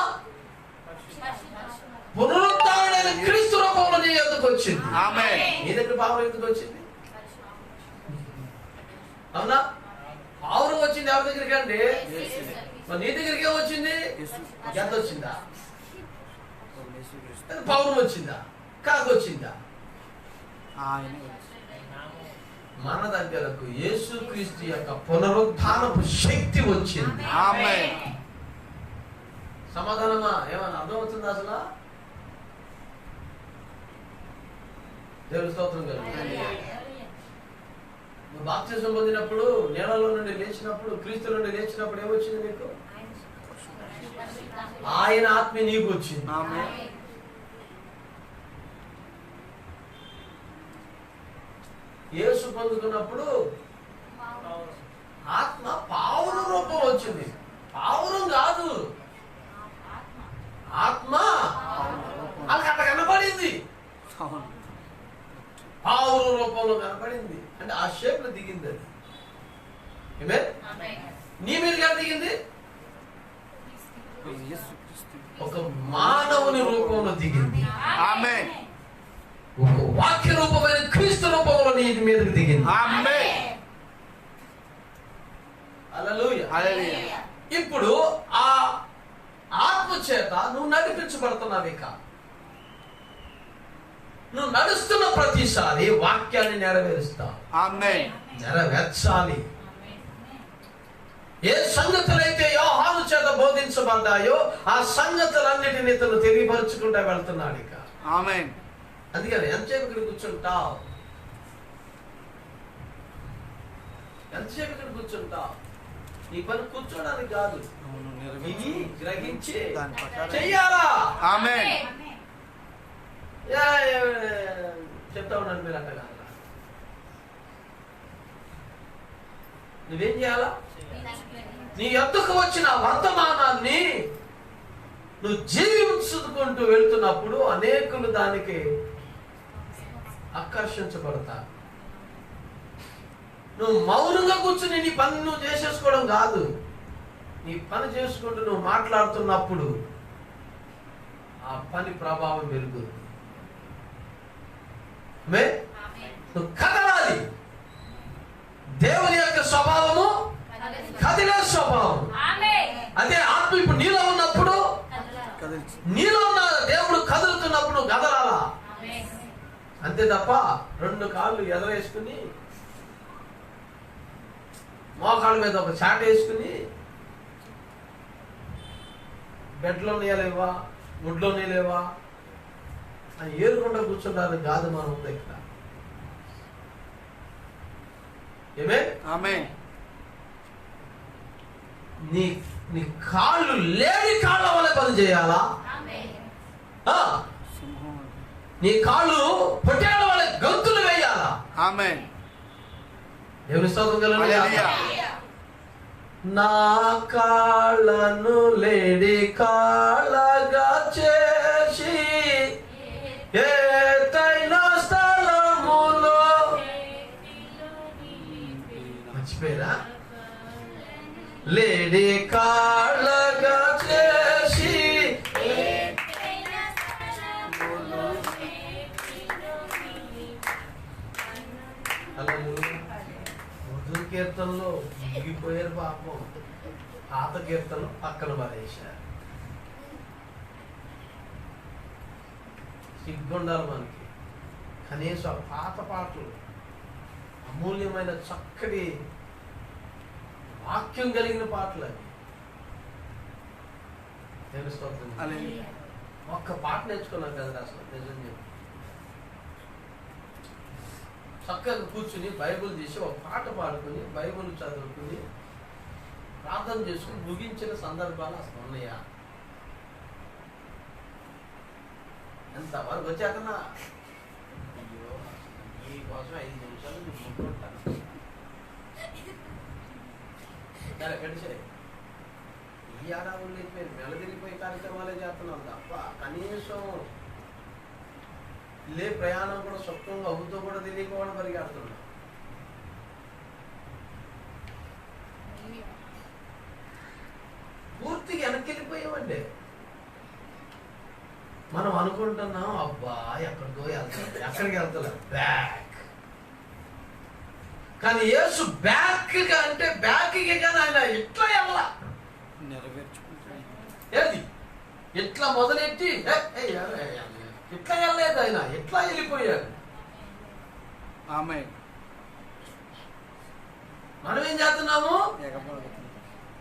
పునరుత్థానుడైన క్రీస్తు రూపంలో నీ యొద్దకు వచ్చింది. ఆమేన్. నీ దగ్గర పావురం ఎందుకు వచ్చింది? అవునా? పావురం వచ్చింది ఎవరి దగ్గరికి అండి? నీ దగ్గరికి ఏమొచ్చింది? ఎంత వచ్చిందా? పావురం వచ్చిందా? కాకొచ్చిందా? మన దగ్గరకు యేసుక్రీస్తు యొక్క పునరుత్థానపు శక్తి వచ్చింది. ఆమేన్. సమాధానమా? ఏమన్నా అర్థమవుతుందా అసలు? దేవుని స్తోత్రం కలుగు. నువ్వు బాప్తిజం పొందినప్పుడు, నీళ్ళలో నుండి లేచినప్పుడు, క్రీస్తు నుండి లేచినప్పుడు ఏమొచ్చింది నీకు? ఆయన ఆత్మ నీకు వచ్చింది. ఆమేన్. యేసు పొందుకున్నప్పుడు ఆత్మ పావురం రూపం వచ్చింది. పావురం కాదు, ఆత్మ వాళ్ళకి అట్లా కనపడింది. పావురం రూపంలో కనపడింది. అంటే ఆ షేప్ లో దిగింది అది. నీ మీదకి ఎలా దిగింది? ఒక మానవుని రూపంలో దిగింది. ఆమేన్. ఒక వాక్య రూపమైన క్రీస్తు రూపంలో నీ మీదకి దిగింది. ఆమేన్. హల్లెలూయా. హల్లెలూయా. ఇప్పుడు ఆ ఆత్మ చేత నువ్వు నడిపించబడుతున్నావు. ఇక నువ్వు నడుస్తున్న ప్రతిసారి వాక్యాన్ని నెరవేరుస్తావు. ఆమేన్. నెరవేర్చాలి. ఏ సంగతులైతే యోహాను చేత బోధించబడ్డాయో ఆ సంగతులన్నిటిని ఇతను తెలియపరుచుకుంటూ వెళ్తున్నాడు. ఇక ఆమేన్. అందుకని ఎంతసేపు ఇక్కడ కూర్చుంటావు? ఎంతసేపు ఇక్కడ కూర్చుంటావు? నీ పని కూర్చోడానికి కాదు, విని గ్రహించి చెయ్యాలా? ఆమేన్. చెప్తా ఉన్నాను మీరు అంటగా. నువ్వేం చేయాలా? నీ యొద్దకు వచ్చిన వర్తమానాన్ని నువ్వు జీవించుకుంటూ వెళ్తున్నప్పుడు అనేకులు దానికి ఆకర్షించబడతారు. నువ్వు మౌనంగా కూర్చుని నీ పని నువ్వు చేసేసుకోవడం కాదు. నీ పని చేసుకుంటూ నువ్వు మాట్లాడుతున్నప్పుడు ఆ పని ప్రభావం పెరుగుతుంది. నువ్వు కదలాలి. దేవుని యొక్క స్వభావము కదిలే స్వభావం. అదే ఆత్మ ఇప్పుడు నీలో ఉన్నప్పుడు, నీలో ఉన్న దేవుడు కదులుతున్నప్పుడు కదలాలా. అంతే తప్ప రెండు కాళ్ళు ఎదరేసుకుని మోకాళ్ళ మీద ఒక చాట వేసుకుని బెడ్లో నీయలేవా, ముడ్లో నీయలేవా అని ఏరుకుంటూ కూర్చుంటారు కాదు మనం దగ్గర. ఏమే? ఆమేన్. నీ నీ కాళ్ళు లేని కాళ్ళ వల్ల పని చేయాలా? నీ కాళ్ళు పొట్టేళ్ళ వల్ల గంతులు వేయాలా? ఆమేన్. దేవుని స్తోత్రం కలుగును. హల్లెలూయా. నా కాళ్ళను లేడి కాళ్ళగా చేసి ఏదైనా స్థలములో మర్చిపోయారా? లేడి కాళ్ళ మధుర కీర్తనలో ముగిపోయారు పాపం, పాత కీర్తనలు పక్కన పడేశారు. సిగ్గుండాలి మనకి. కనీసం ఆ పాత పాటలు అమూల్యమైన చక్కటి వాక్యం కలిగిన పాటలు అవి. ఒక్క పాట నేర్చుకున్నాం కదా అసలు, నిజం చెప్పి చక్కగా కూర్చుని బైబిల్ తీసి ఒక పాట పాడుకుని బైబిల్ చదువుకుని ప్రార్థన చేసుకుని ముగించిన సందర్భాలు అసలు ఉన్నాయా? ఎంతవరకు వచ్చాకన్నా అయ్యో మీకోసం 5 నిమిషాలు ముట్టుకుంటాను గడిచే ఈ ఆడావులు అయిపోయి మెలదిరిగిపోయి కార్యక్రమాలే చేస్తున్నాం తప్ప కనీసం లే ప్రయాణం కూడా సుఖంగా అవుతూ కూడా తెలియకుండా పరిగెడుతున్నాం. పూర్తిగా వెనక్కి వెళ్ళిపోయామండి. మనం అనుకుంటున్నాం అబ్బా ఎక్కడికో వెళ్తాం, ఎక్కడికి వెళ్తలే బ్యాక్. కానీ యేసు బ్యాక్ అంటే బ్యాక్కి కానీ ఆయన ఎట్లా వెళ్ళా ఏది ఎట్లా మొదలెట్టి ఎట్లా వెళ్ళలేదు, ఆయన ఎట్లా వెళ్ళిపోయాడు. మనం ఏం చేస్తున్నాము,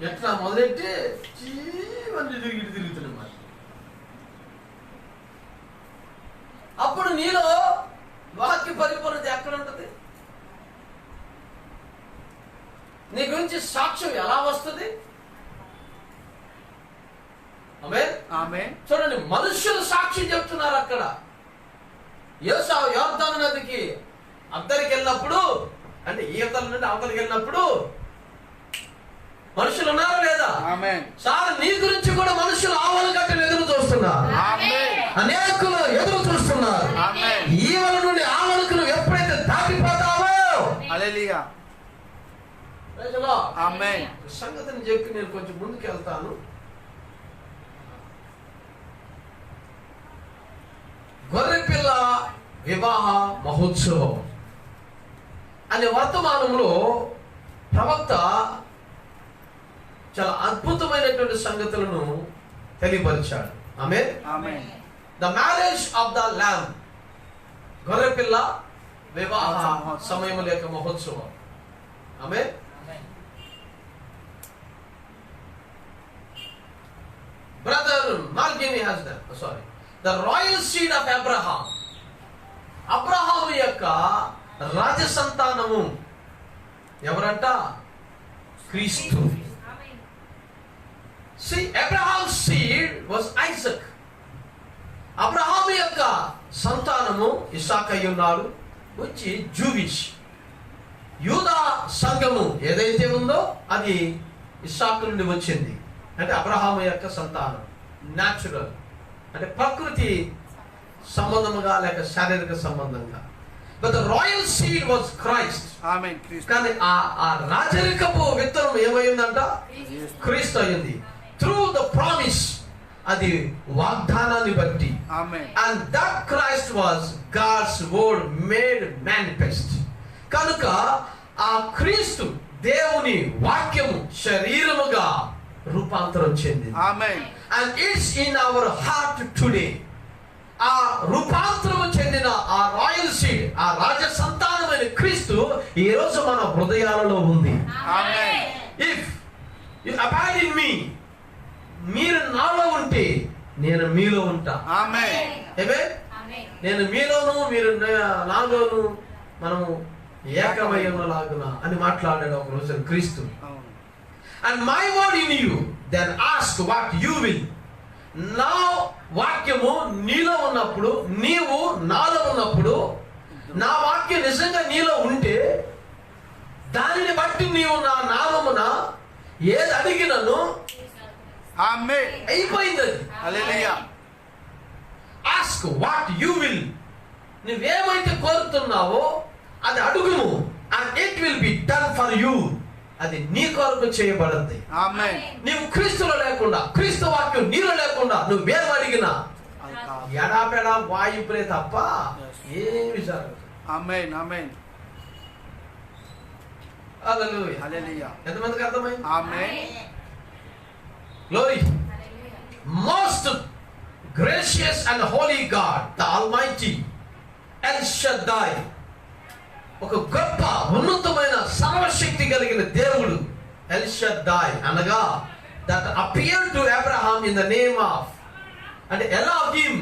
ఎట్లా మొదలెట్టి తిరుగుతున్నాం. అప్పుడు నీలో వాక్య పరిపూర్ణత ఎక్కడ ఉంటుంది? నీ గురించి సాక్ష్యం ఎలా వస్తుంది? చూడండి, మనుష్యులు సాక్షి చెప్తున్నారు. అక్కడ యోసేపు యోర్దాను నదికి అద్దరికి వెళ్ళినప్పుడు, అంటే ఈ అవతల నుండి అవతలికి వెళ్ళినప్పుడు మనుషులు ఉన్నారా లేదా? సార్ నీ గురించి కూడా మనుషులు ఆవల గట్టలు ఎదురు చూస్తున్నారు, అనేకులు ఎదురు చూస్తున్నారు. ఈవల నుండి ఆవలకు నువ్వు ఎప్పుడైతే దాటిపోతావో సంగతిని చెప్పి నేను కొంచెం ముందుకు వెళ్తాను. గొర్రెపిల్ల వివాహ మహోత్సవం అనే వర్తమానంలో ప్రవక్త చాలా అద్భుతమైనటువంటి సంగతులను తెలియపరిచాడు. ఆమేన్. The marriage of the lamb, గొర్రెపిల్ల వివాహ సమయం లేక మహోత్సవం. ఆమేన్. బ్రదర్ మార్గిని has done, sorry, the royal seed of Abraham, Abraham యొక్క రాజ సంతానము ఎవరంట? క్రీస్తు. See, Abraham's seed was Isaac. Abraham యొక్క సంతానము ఇస్సాకు అయి ఉన్నాడు, వచ్చి జూవిష్. యూదా సంఘము ఏదైతే ఉందో అది ఇస్సాకు నుండి వచ్చింది. అంటే అబ్రహాము యొక్క సంతానం, న్యాచురల్ అంటే ప్రకృతి సంబంధముగా లేక శారీరక సంబంధంగా. But the royal seed was Christ. ఆమేన్. కానీ ఆ రాజరికపు విత్తనం ఏమైందంట? క్రీస్తు అయింది. త్రూ ద ప్రామిస్, అది వాగ్దానాన్ని బట్టి. ఆమేన్. And that Christ was God's word made manifest. కనుక ఆ క్రీస్తు దేవుని వాక్యము శరీరముగా రూపాంతరం చెందింది. ఆమేన్. And it's in our heart today. ఆ రూపాంతరము చెందిన ఆ రాయల్ సీడ్, ఆ రాజ సంతానమైన క్రీస్తు ఈ రోజు మన హృదయాలలో ఉంది. ఆమేన్. If you abide in me, మీరు నాలో ఉంటే నేను మీలో ఉంటా. ఆమేన్. ఆమేన్. నేను మీలోను మీరు నాలోను మనము ఏకమై ఉన్నలాగున అని మాట్లాడాడు ఒక రోజు క్రీస్తు. And my word in you, then ask what you will. నా వాక్యము నీలో ఉన్నప్పుడు, నీవు నాలో ఉన్నప్పుడు, నా వాక్యం నిజంగా నీలో ఉంటే దానిని బట్టి నీవు నా నామమున ఏది అడిగినను ఆమేన్ అయిపోయింది. హల్లెలూయా. Ask what you will. నువ్వేమైతే కోరుతున్నావో అది అడుగుము, and it will be done for you. అది నీ కొరకు చేయబడింది. ఆమేన్. నీవు క్రీస్తులో లేకుండా, క్రీస్తు వాక్యం నీలో లేకుండా నువ్వేం అడిగినా ఎడాపెడా వాయుపులే తప్ప ఏమి జరగదు. ఆమేన్. ఆమేన్. హల్లెలూయా. హల్లెలూయా. ఎంతమందికి అర్థమైంది? ఆమేన్. Glory. Most gracious and holy God the Almighty El Shaddai, ఒక గొప్ప ఉన్నతమైన సర్వశక్తి కలిగిన దేవుడు ఎల్ షద్దై అనగా that appeared to Abraham in the name of and Elohim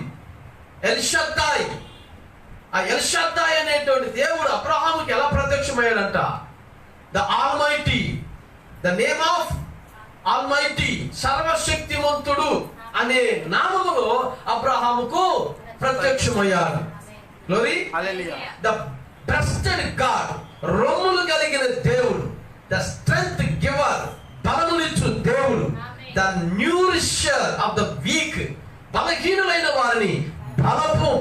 El Shaddai. ఆ ఎల్ షద్దై అనేటువంటి దేవుడు అబ్రహాముకి ఎలా ప్రత్యక్షమయ్యాడంట? The Almighty, the name of Almighty, సర్వశక్తిమంతుడు అనే నామములో అబ్రహాముకు ప్రత్యక్షమయ్యాడు. గ్లోరీ. హల్లెలూయా. ద బ్రెస్టెడ్ గాడ్, రొమ్ములు కలిగిన దేవుడు, ద స్ట్రెంగ్త్ గివర్, బలమునిచ్చు దేవుడు, the nourisher of the weak, బలహీనులైన వారిని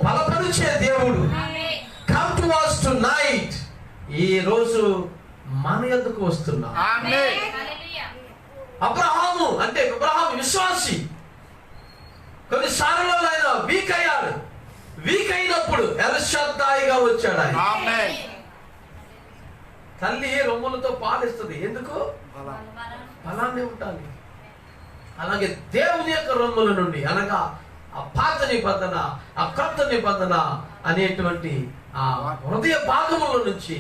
బలపరిచే దేవుడు. Come to us tonight. ఈ రోజు మన యొద్దకు వస్తున్నా. ఆమేన్. అబ్రహాము అంటే అబ్రహాము విశ్వాసి. కొన్నిసార్లు ఆయన వీక్ అయ్యాడు. వీక్ అయినప్పుడు ఎల్ షద్దాయిగా వచ్చాడు ఆయన. ఆమేన్. తల్లి రొమ్ములతో పాలిస్తుంది. ఎందుకు? బలాన్ని ఉండాలి. అలాగే దేవుని యొక్క రొమ్ముల నుండి అనగా ఆ పాత నిబంధన, ఆ క్రొత్త నిబంధన అనేటువంటి ఆ హృదయ భాగముల నుంచి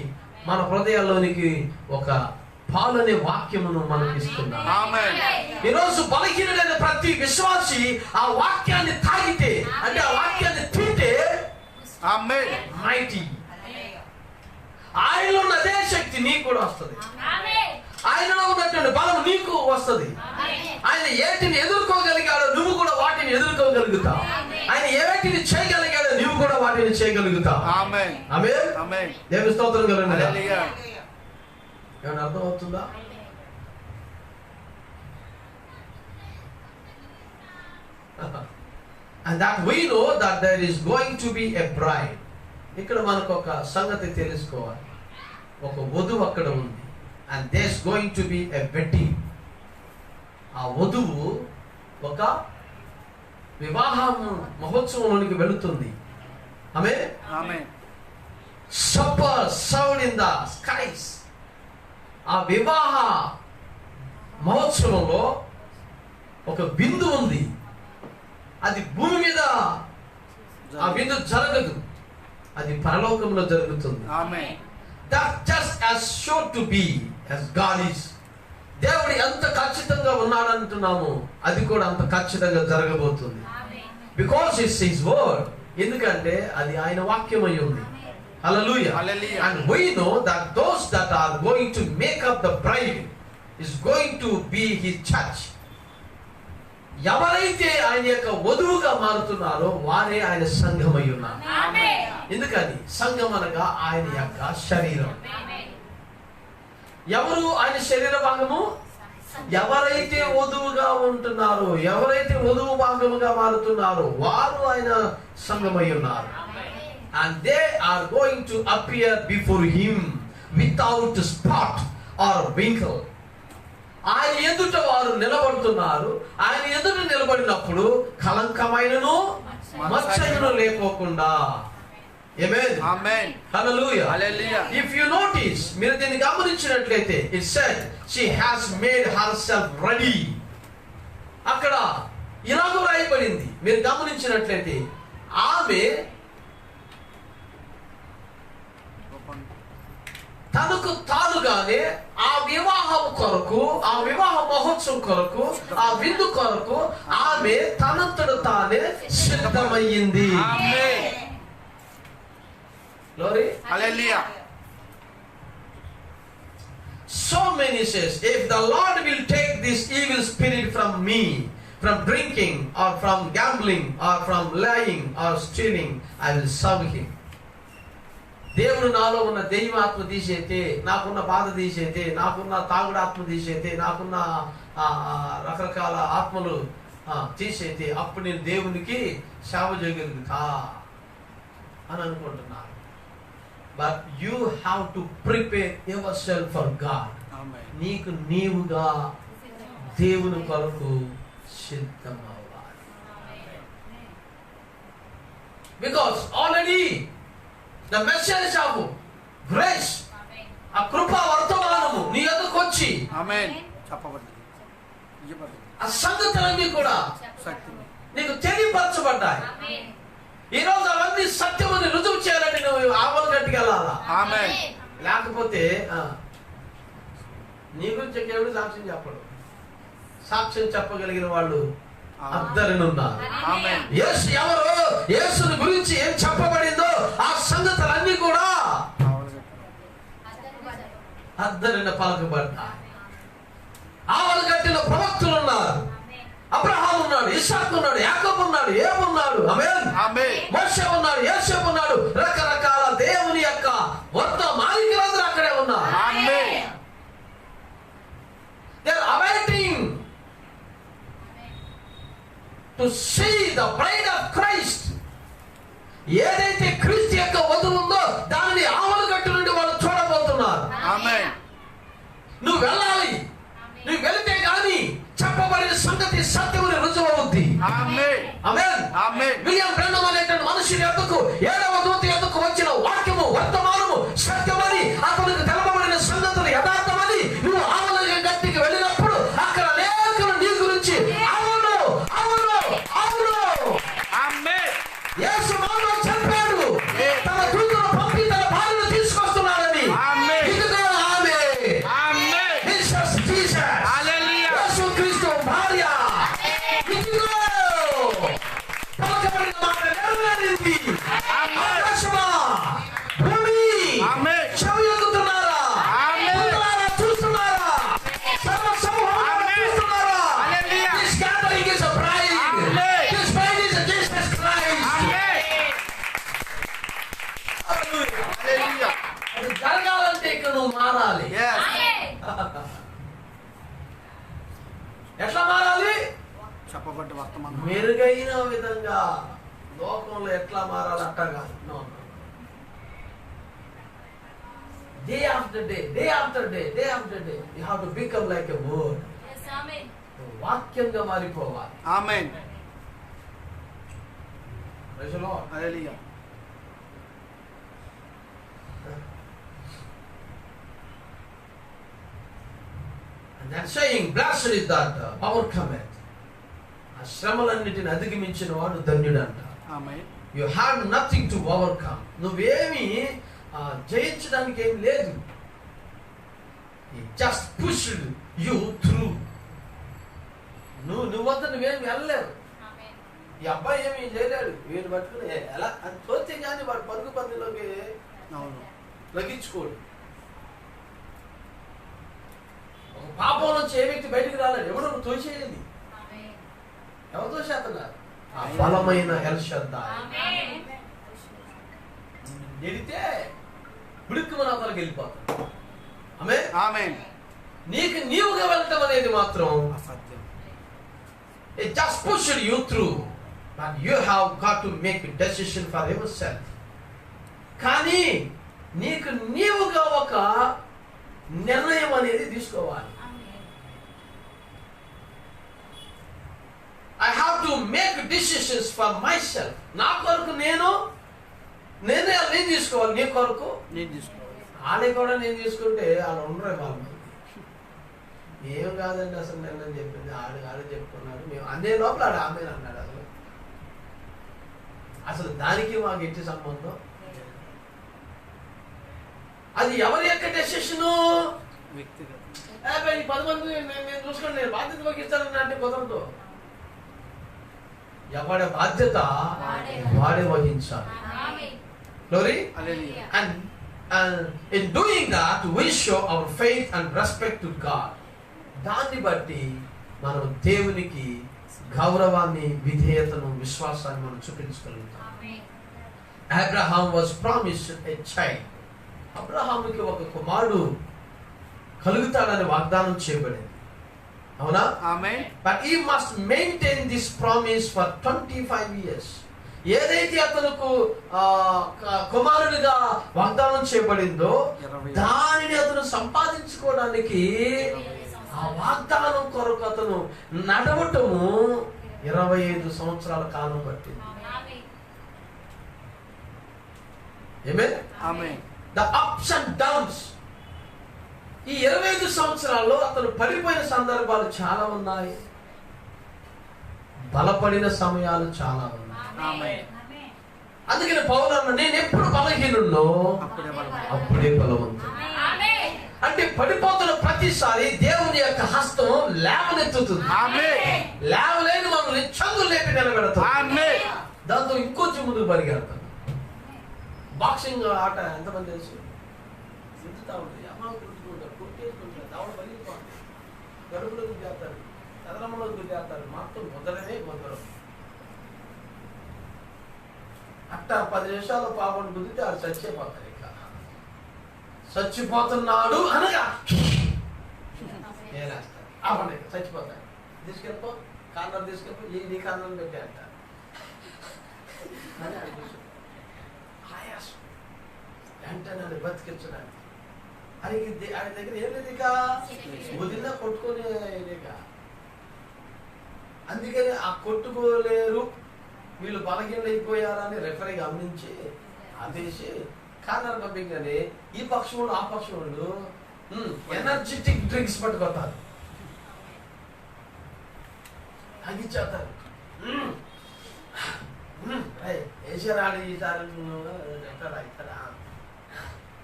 మన హృదయాల్లోనికి ఒక పాలనే వాక్యమును మనకి ఇస్తున్నా. ఆమేన్. ఈరోజు బలహీనుడైన ప్రతి విశ్వాసి ఆ వాక్యాన్ని తాగితే, అంటే ఆ వాక్యాన్ని తింటే ఆమేన్. మైటీ, ఆయనలో ఉన్న అదే శక్తి నీకు కూడా వస్తుంది. ఆయనలో ఉన్నటువంటి బలం నీకు వస్తుంది. ఆయన ఏటిని ఎదుర్కోగలిగాడో నువ్వు కూడా వాటిని ఎదుర్కోగలుగుతావు. ఆయన ఏటిని చేయగలిగాడో నువ్వు కూడా వాటిని చేయగలుగుతావు. ఆమేన్. ఆమేన్. ఆమేన్. దేవుని స్తోత్రం కలుగును గాక. హల్లెలూయా. ఏమైనా అర్థం అవుతుందా? And that we know that there is going to be a bride. ఇక్కడ మనకు ఒక సంగతి తెలుసుకోవాలి. ఒక వధువు అక్కడ ఉంది. And there's going to be a wedding. ఆ వధువు ఒక వివాహ మహోత్సవంలోనికి వెళుతుంది. ఆమేన్. ఆమేన్. Supper served in the skies. ఆ వివాహ మహోత్సవంలో ఒక విందు ఉంది. అది భూమి మీద ఆ విందు జరగదు, అది పరలోకంలో జరుగుతుంది. ఆమేన్. That just as sure to be as God is. దేవుడు ఎంత ఖచ్చితంగా ఉన్నాడంటున్నాము, అది కూడా అంత ఖచ్చితంగా జరగబోతుంది. Because it's his word. ఎందుకంటే అది ఆయన వాక్యమై ఉంది. Hallelujah. Hallelujah. And we know that those that are going to make up the bride is going to be his church. ఎవరైతే ఆయన యొక్క వధువుగా మారుతున్నారో వారే ఆయన సంఘమై ఉన్నారు. ఎందుకని? సంఘం అనగా ఆయన యొక్క శరీరం. ఎవరు ఆయన శరీర భాగము? ఎవరైతే వధువుగా ఉంటున్నారో, ఎవరైతే వధువు భాగముగా మారుతున్నారో వారు ఆయన సంఘమై ఉన్నారు. And they are going to appear before him without spot or wrinkle. ఆయన ఎదుట వారు నిలబడుతున్నారు. ఆయన ఎదుట నిలబడినప్పుడు కలంకమైనను మచ్చైనను లేకోకుండా. Amen. Amen. Hallelujah. Hallelujah. If you notice, మీరు దీన్ని గమనించినట్లయితే it said she has made herself ready. అక్కడ ఇలాగ రాయబడింది. మీరు గమనించినట్లయితే ఆమె తనకు తానుగానే ఆ వివాహం కొరకు, ఆ వివాహ మహోత్సవం కొరకు, ఆ విందు కొరకు ఆమె తనంతట తానే సిద్ధమయ్యింది. ఆమేన్. Glory. Hallelujah. So many says, if the Lord will take this evil spirit from me, from drinking or from gambling or from lying or stealing, I will serve him. దేవుడు నాలో ఉన్న దైవాత్మ తీసేతే, నాకున్న బాధ తీసేతే, నాకున్న తాగుడు ఆత్మ తీసేతే, నాకున్న రకరకాల ఆత్మలు తీసేతే అప్పుడు నేను దేవునికి సేవ చేయగలుగుతా అని అనుకుంటున్నాను. But you have to prepare yourself for God. Amen. నీకు నీవుగా దేవుని కొరకు సిద్ధమవ్వాలి. Because already the message of grace, ఆ కృపా వర్తమానము ఆమేన్. చెప్పబడింది. ఆ సంగతులన్నీ కూడా నీకు తెలియపరచబడ్డాయి. ఈ రోజు అవన్నీ సత్యమని రుజువు చేయాలని నువ్వు ఆవల గట్టికి వెళ్ళాలా? ఆమేన్. లేకపోతే నీ గురించి ఎవరు సాక్ష్యం చెప్పడు. సాక్ష్యం చెప్పగలిగిన వాళ్ళు అద్దరినున్నారు. ఆమేన్. యేసు ఎవరు, యేసుని గురించి ఏం చెప్పబడిందో ఆ సంగతులన్నీ కూడా అద్దరిన పలకబడ్డాయి. ఆవల గట్టిలో ప్రవక్తలు ఉన్నారు. అబ్రహాము ఉన్నాడు, ఇస్సాకు ఉన్నాడు, యాకోబు ఉన్నాడు, ఏమున్నాడు, ఆమేన్. మోషే ఉన్నాడు, యోసేపు ఉన్నాడు. రకరకాల దేవుని యొక్క వర్తమానికులందరూ అక్కడే ఉన్నారు. ఆమేన్. They are awaiting to see the bride of Christ. ఏదైతే క్రీస్తు యొక్క వధువు ఉందో దానిని ఆవల గట్టు నుండి వాళ్ళు చూడబోతున్నారు. ఆమేన్. నువ్వు వెళ్ళాలి. నువ్వు వెళితే గాని చెప్పబడిన సంగతి సత్యమని రుజువు అవుద్ది. ఆమేన్. ఆమేన్. ఆమేన్. విలియం బ్రెన్హమ్ అనేటువంటి మనుషుని యొద్దకు 7వ దూత యొద్దకు వచ్చిన వాక్యము వర్తమానము సత్యమని అతనికి తెలపబడిన సంగతులు యథార్థమని నువ్వు ఆవల గట్టికి వెళ్ళినప్పుడు అక్కడ లేఖలు నీ గురించి అవును అవును అవును ఆమేన్. యేసు మానవ చెప్పాడు తన దూతను పంపి తన భార్యను తీసుకొస్తున్నాడని. ఆమేన్. ఇదిగో ఆమె. ఆమేన్. Jesus Jesus. హల్లెలూయా. యేసు క్రీస్తు భార్య. ఇదిగో పలకబడిన మాట నెరవేరింది. ఆకాశమా, భూమి, ఆమేన్. చెవి ఎత్తుతున్నారా? ఆమేన్. చూస్తున్నారా? చూస్తున్నారా? సర్వ సమూహంగా ఆమేన్. చూస్తున్నారా? హల్లెలూయా. This gathering is a bride. Amen. This bride is a Jesus Christ. ఆమేన్. హల్లెలూయా. హల్లెలూయా. అది జరగాలంటే ఇక్కడ నువ్వు మారాలి. yes ఎట్లా మారాలి? చెప్పబడ్డ వర్తమానం మెరుగైన విధంగా. లోకంలో ఎట్లా మారాలి అట్లా కాదు. Day after day, day after day, day after day you have to become like a word. వాక్యంగా మారిపోవాలి. ఆమేన్. Praise the Lord. Hallelujah. And that saying, blessed is that overcometh. ఆ శ్రమలన్నిటిని అధిగమించిన వాడు ధన్యుడంట. ఆమేన్. You have nothing to overcome. నువ్వేమి జయించడానికి ఏం లేదు. Just pushed you through. నువ్వద్ద నువ్వేమి వెళ్ళలేవు. ఈ అబ్బాయి ఏమి చేయలేడు. వీళ్ళు పట్టుకుని ఎలా అని తోస్తే కానీ వాడు పరుగు పందిలోకి అవును. లగించుకోడు. ఒక పాపం నుంచి ఏ వ్యక్తి బయటికి రాలేడు. ఎవడో తోసేయండి. ఎవరు తోసేస్తున్నారు? ఆ బలమైన ఎల్షద్దాయ్. నెడితే ఉడుక్కు మన అవతలకి వెళ్ళిపోతాడు. ఆమేన్. ఆమేన్. నీకు నీవుగా వెళ్ళటం అనేది మాత్రం అసత్యం. it just pushed you through, but you have got to make a decision for yourself. కానీ నీకు నీవుగా ఒక నిర్ణయం అనేది తీసుకోవాలి. I have to make decisions for myself. నా కొరకు నేను నిర్ణయాలు నేను తీసుకోవాలి. నీ కొరకు నేను తీసుకోవాలి. ఆడే కూడా నేను తీసుకుంటే ఆడ ఉండరు వాళ్ళు. ఏం కాదండి అసలు నేను చెప్పింది ఆడే చెప్పుకున్నాడు. మేము అనే లోపల ఆడ ఆమె అన్నాడు. అసలు దానికి మాకు ఎట్టి సంబంధం? అది ఎవరి యొక్క డెసిషను? వ్యక్తిగత. 10 మంది నేను చూసుకోండి, నేను బాధ్యత వహిస్తానని అంటే కుదరదు. ఎవరి బాధ్యత వాడే వహించాలి. Glory. Hallelujah. And in doing that we show our faith and respect to God. దాన్ని బట్టి మనం దేవునికి గౌరవాన్ని, విధేయతను, విశ్వాసాన్ని మనం చూపించగలుగుతాం. Abraham was promised a child. అబ్రహాముకి ఒక కుమారుడు కలుగుతాడని వాగ్దానం చేయబడింది. అవునా? ఆమేన్. But he must maintain this promise for 25 years. ఏదైతే అతనుకు కుమారుడిగా వాగ్దానం చేయబడిందో దానిని అతను సంపాదించుకోవడానికి ఆ వాగ్దానం కొరకు అతను నడవటము 25 సంవత్సరాల కాలం పట్టింది. Amen. Amen. The ups and downs. ఈ 25 సంవత్సరాల్లో అతను పడిపోయిన సందర్భాలు చాలా ఉన్నాయి, బలపడిన సమయాలు చాలా ఉన్నాయి. అందుకని పౌలు అన్న, నేను ఎప్పుడు బలహీనున్నో అప్పుడే బలవంతుడు. అంటే పడిపోతున్న ప్రతిసారి దేవుని యొక్క హస్తం లేవనెత్తుతుంది. లేవలేని మనల్ని చదువు లేపి నిలబెడతాం. దాంతో ఇంకొంచెం ముందుకు పరిగెడతాం. బాక్సింగ్ ఆట ఎంతమంది తెలుసు? సిద్ధుతా ఉంటుంది, అమ్మ కుట్టుకుంటారు, కుట్టేసుకుంటారు, దవడ పలిగిపోతుంది, గడుపులో గుద్దేస్తారు, చదరంలో గుద్దేస్తారు, మొత్తం ముద్రనే ముద్రం. అట్టా 10 నిమిషాలు పాపను గుద్దితే ఆడు చచ్చిపోతారు. ఇక చచ్చిపోతున్నాడు అనగా నేనేస్తారు, ఆపండి చచ్చిపోతాడు, తీసుకెళ్ళిపో, కారణం తీసుకెళ్ళిపో, నీ కారణం పెట్టే అంట. ఆయాసం వెంటనే అది బతికించడానికి. ఆయన దగ్గర ఏం లేదు, ఇక వదిలినా కొట్టుకునేక. అందుకని ఆ కొట్టుకోలేరు, వీళ్ళు బలహీనలు అయిపోయారని రెఫరీ గమనించి ఆదేశి కార్నర్ పంపించగానే ఈ పక్షం వాళ్ళు ఆ పక్షం వాళ్ళు ఎనర్జెటిక్ డ్రింక్స్ పట్టుకొస్తారు, తగ్గించేస్తారు. వేసారాడు ఈసారి ఎట్టారా ఇస్తారా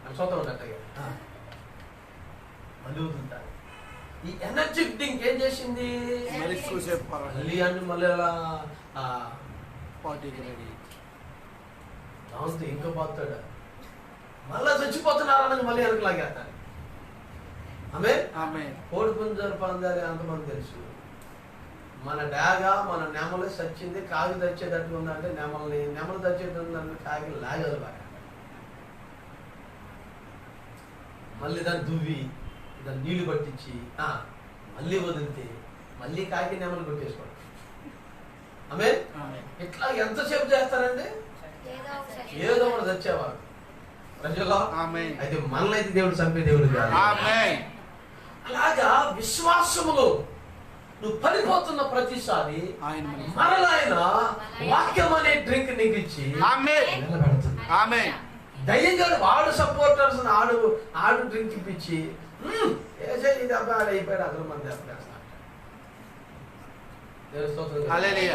అని చూద్దాం ఉన్నట్టుగా మళ్ళీ వదులుతారు. ఈ ఎనర్జెటిక్ డ్రింక్ ఏం చేసింది? మళ్ళీ అంటే మళ్ళీ అలా దాంతో ఇంకా పోతాడు, మళ్ళా చచ్చిపోతున్నారని మళ్ళీ వెనక లాగేస్తాడు. ఆమె కోడి పుంజారు పందాలి అంతమంది తెలుసు. మన డాగా మన నెమలు చచ్చింది, కాగి తెచ్చేటట్టు ఉందంటే నెమలు తెచ్చేటట్టు ఉందంటే కాగి లాగదు బాగా. మళ్ళీ దాన్ని దువ్వి దాన్ని నీళ్లు పట్టించి మళ్ళీ వదిలితే మళ్ళీ కాకి నెమలు కొట్టేసుకోండి. ఆమె ఇట్లా ఎంతసేపు చేస్తారండి? ఏదో ఒకటి తెచ్చేవారు ప్రజల్లో. అయితే మనల్ని అయితే దేవుడు చంపే దేవుడు కాదు. అలాగా విశ్వాసములో నువ్వు పడిపోతున్న ప్రతిసారి మరలా ఆయన వాక్యం అనే డ్రింక్ నీకు ఇచ్చి నిలబెడుతుంది. దయ్యంగా వాడు సపోర్టర్స్ ఆడు డ్రింక్ ఇప్పించి ఇది అబ్బాయి అయిపోయాడు, అసలు మంది అప్పుడేస్తా. అలాగే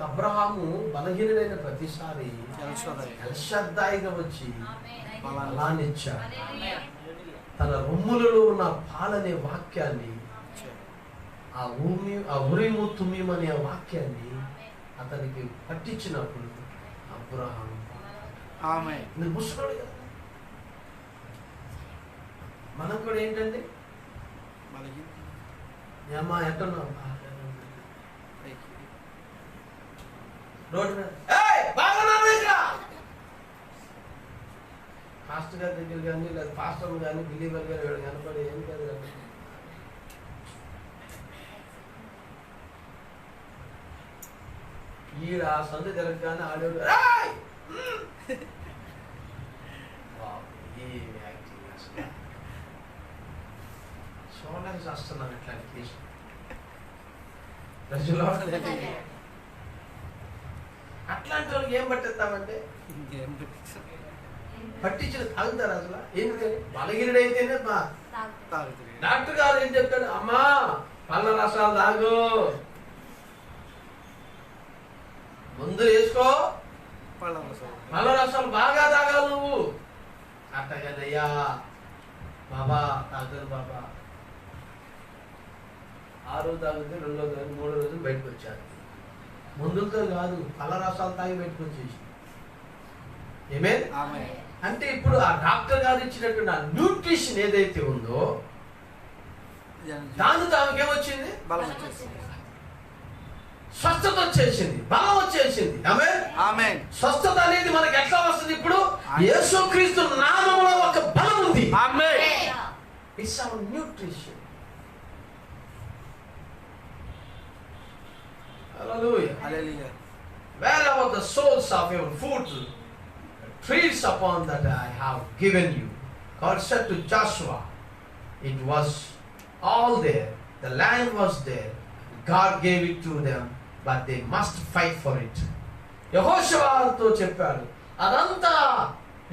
అబ్రహాము బలహీనుడైన ప్రతిసారి ఎల్షద్దాయిగా వచ్చి బలాన్నిచ్చాడు. తన రొమ్ములలో ఉన్న పాలనే వాక్యాన్ని, ఆ ఉరిము తుమ్మిం అనే వాక్యాన్ని అతనికి పట్టించినప్పుడు అబ్రహాము ముసుకుడు కదా. మనం కూడా ఏంటండి, అమ్మా ఎట్టున్నాం రోడ్డు మీద పాస్టర్ గారి దగ్గర కానీ లేదా పాస్టర్ కానీ బిలీవర్ గారు కనపడి ఏం కాదు కదా. ఈడ సంత జరగగానే ఆడేవాడు చూడడానికి వస్తున్నాను ఇట్లాంటి కేసు. అట్లాంటి వాళ్ళకి ఏం పట్టిస్తామంటే పట్టించిన తాగుతారు అసలు. ఎందుకని బలహీనుడైతేనే డాక్టర్ గారు ఏం చెప్తాడు, అమ్మా పళ్ళ రసాలు తాగు, మందులు వేసుకో, పళ్ళ రసాలు బాగా తాగాలి నువ్వు. అట్టగానయ్యా బాబా తాగుతాను బాబా. 6 రోజు తాగితే 2వ రోజు 3వ రోజు బయటకు వచ్చారు. మందులతో కాదు, పళ్ళ రసాలు తాగి బయటకు వచ్చేసి. ఏమే అంటే ఇప్పుడు ఆ డాక్టర్ గారు ఇచ్చినటువంటి ఆ న్యూట్రిషన్ ఏదైతే ఉందో దానితో ఆమెకి ఏమొచ్చింది? స్వస్థత వచ్చేసింది, బలం వచ్చేసింది. ఆమేన్. స్వస్థత అనేది మనకి ఎట్లా వస్తుంది? ఇప్పుడు యేసుక్రీస్తు నామములో ఒక బలం ఉంది. It's our nutrition. Hallelujah. Wherever the soles of your foot treads upon that I have given you. God said to Joshua, it was all there. The land was there. God gave it to them, but they must fight for it. యెహోషువతో చెప్పాడు, అదంతా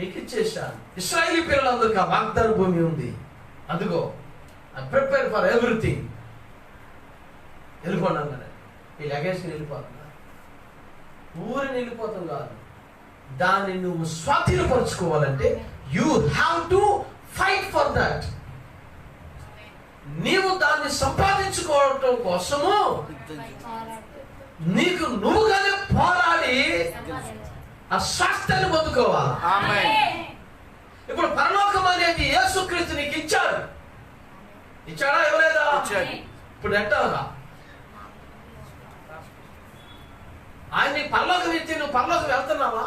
మీకు ఇచ్చేసాను. ఇశ్రాయేలీ పిల్లలందరికీ ఆ వాగ్దాన భూమి ఉంది. అదిగో ఐ ప్రిపేర్ ఫర్ ఎవ్రీథింగ్. వెళ్ళిపోండి అన్నాడు. ఈ లగేజ్ని వెళ్ళిపోతున్నా, ఊరిని వెళ్ళిపోతాం కాదు, దాన్ని నువ్వు స్వాధీనపరుచుకోవాలంటే you have to fight for that. నీవు దాన్ని సంపాదించుకోవటం కోసము నీకు నువ్వుగానే పోరాడి ఆ స్వాస్థ్యాన్ని పొందుకోవాలి. ఇప్పుడు పరలోకం అనేది యేసుక్రీస్తు నీకు ఇచ్చాడు. ఇచ్చాడా ఇవ్వలేదా? ఇప్పుడు ఎట్టాగా ఆయన నీ పరలోకం ఇచ్చి నువ్వు పరలోకం వెళ్తున్నావా?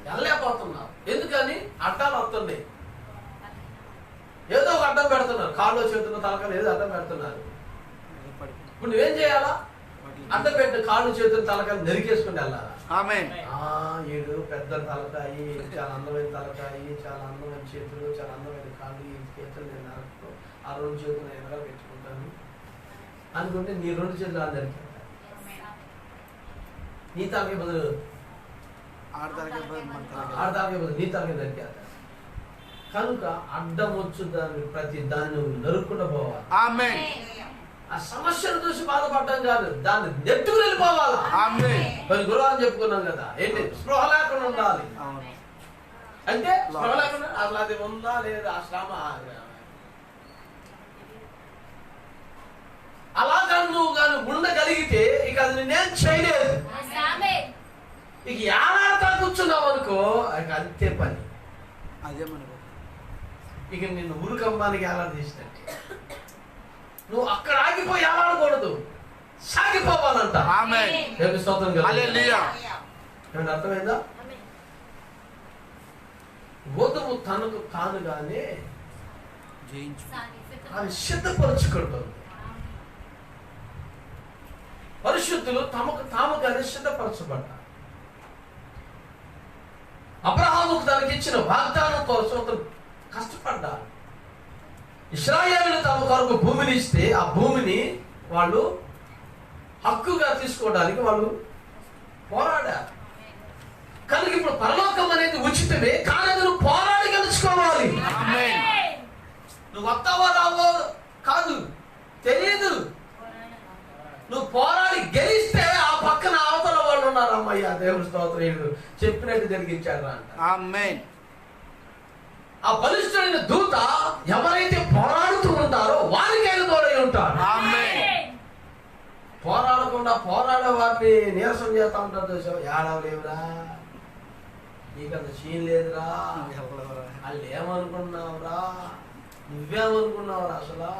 వెళ్ళలేకపోతున్నావు. ఎందుకని? అడ్డాలు వస్తున్నాయి. ఏదో ఒక అడ్డం పెడుతున్నారు. కాళ్ళు చేతున్న తలకాలు ఏదో అడ్డం పెడుతున్నారు. ఇప్పుడు నువ్వేం చేయాలా? అడ్డం పెట్టిన కాళ్ళు చేతున్న తలకాయలు నెరికేసుకుని వెళ్ళాలా? ఏడు పెద్ద తలకాయి, చాలా అందమైన తలకాయి, చాలా అందమైన చేతులు, చాలా అందమైన కాళ్ళు, ఈ చేతులు నేను నరకు, ఆ రెండు చేతులు నేను ఎనగా పెట్టుకుంటాను అనుకుంటే నీ రెండు చేతులు వాళ్ళు నరికేస్తారు. నీ తలకి బదులు ఆడతాలకి బదులు నీ తలకి నరికేస్తారు. కనుక అడ్డం వచ్చు దాన్ని ప్రతి దాన్ని నువ్వు నరుక్కుండా పోవాలి. ఆ సమస్యను చూసి బాధపడటం కాదు, దాన్ని నెట్టుకు వెళ్ళిపోవాలి. మరి గురువారం చెప్పుకున్నాం కదా, ఏంటి? స్పృహ లేకుండా ఉండాలి. అంటే స్పృహ లేకుండా అసలు అది ఉందా లేదా ఆ శ్రమ, అలాగా నువ్వు కానీ ఉండగలిగితే ఇక అది నేనేం చేయలేదు. ఇక ఏడాడతా కూర్చున్నావు అనుకో, ఇక అంతే పని. ఇక నిన్ను ఉరుకమ్మానికి ఏలాడు తీసినట్టే. నువ్వు అక్కడ ఆగిపోయి ఏలాడకూడదు, సాగిపోవాలంట. ఏమంటే అర్థమైందా? గోధుమ తనకు తానుగానే అది సిద్ధపరచుకుంటుంది. పరిశుద్ధులు తమకు తాముగానే సిద్ధపరచబడ్డారు. అబ్రహాముకు తనకి ఇచ్చిన వాగ్దానం కోసం అతను కష్టపడ్డారు. ఇశ్రాయేలులు తమ కొరకు భూమిని ఇస్తే ఆ భూమిని వాళ్ళు హక్కుగా తీసుకోవడానికి వాళ్ళు పోరాడారు. కనుక ఇప్పుడు పరలోకం అనేది ఉచితమే, కానీ నువ్వు పోరాడి గెలుచుకోవాలి. నువ్వు వస్తావో రావో కాదు, తెలియదు. నువ్వు పోరాడి గెలిస్తే ఆ పక్కన అవతల వాళ్ళు ఉన్నారు. అమ్మయ్య దేవుని స్తోత్రం, చెప్పినట్టు జరిగించారు అంట. ఆ బలిష్ఠుడైన దూత ఎవరైతే పోరాడుతూ ఉంటారో వారికి ఆయన తోడై ఉంటారు. పోరాడకుండా పోరాడే వారిని నీరసం చేస్తా ఉంటారు. చూసావు, ఏడవలేవురా, నీకంత సీన్ లేదురా, వాళ్ళు ఏమనుకున్నావురా, నువ్వేమనుకున్నావురా, అసలు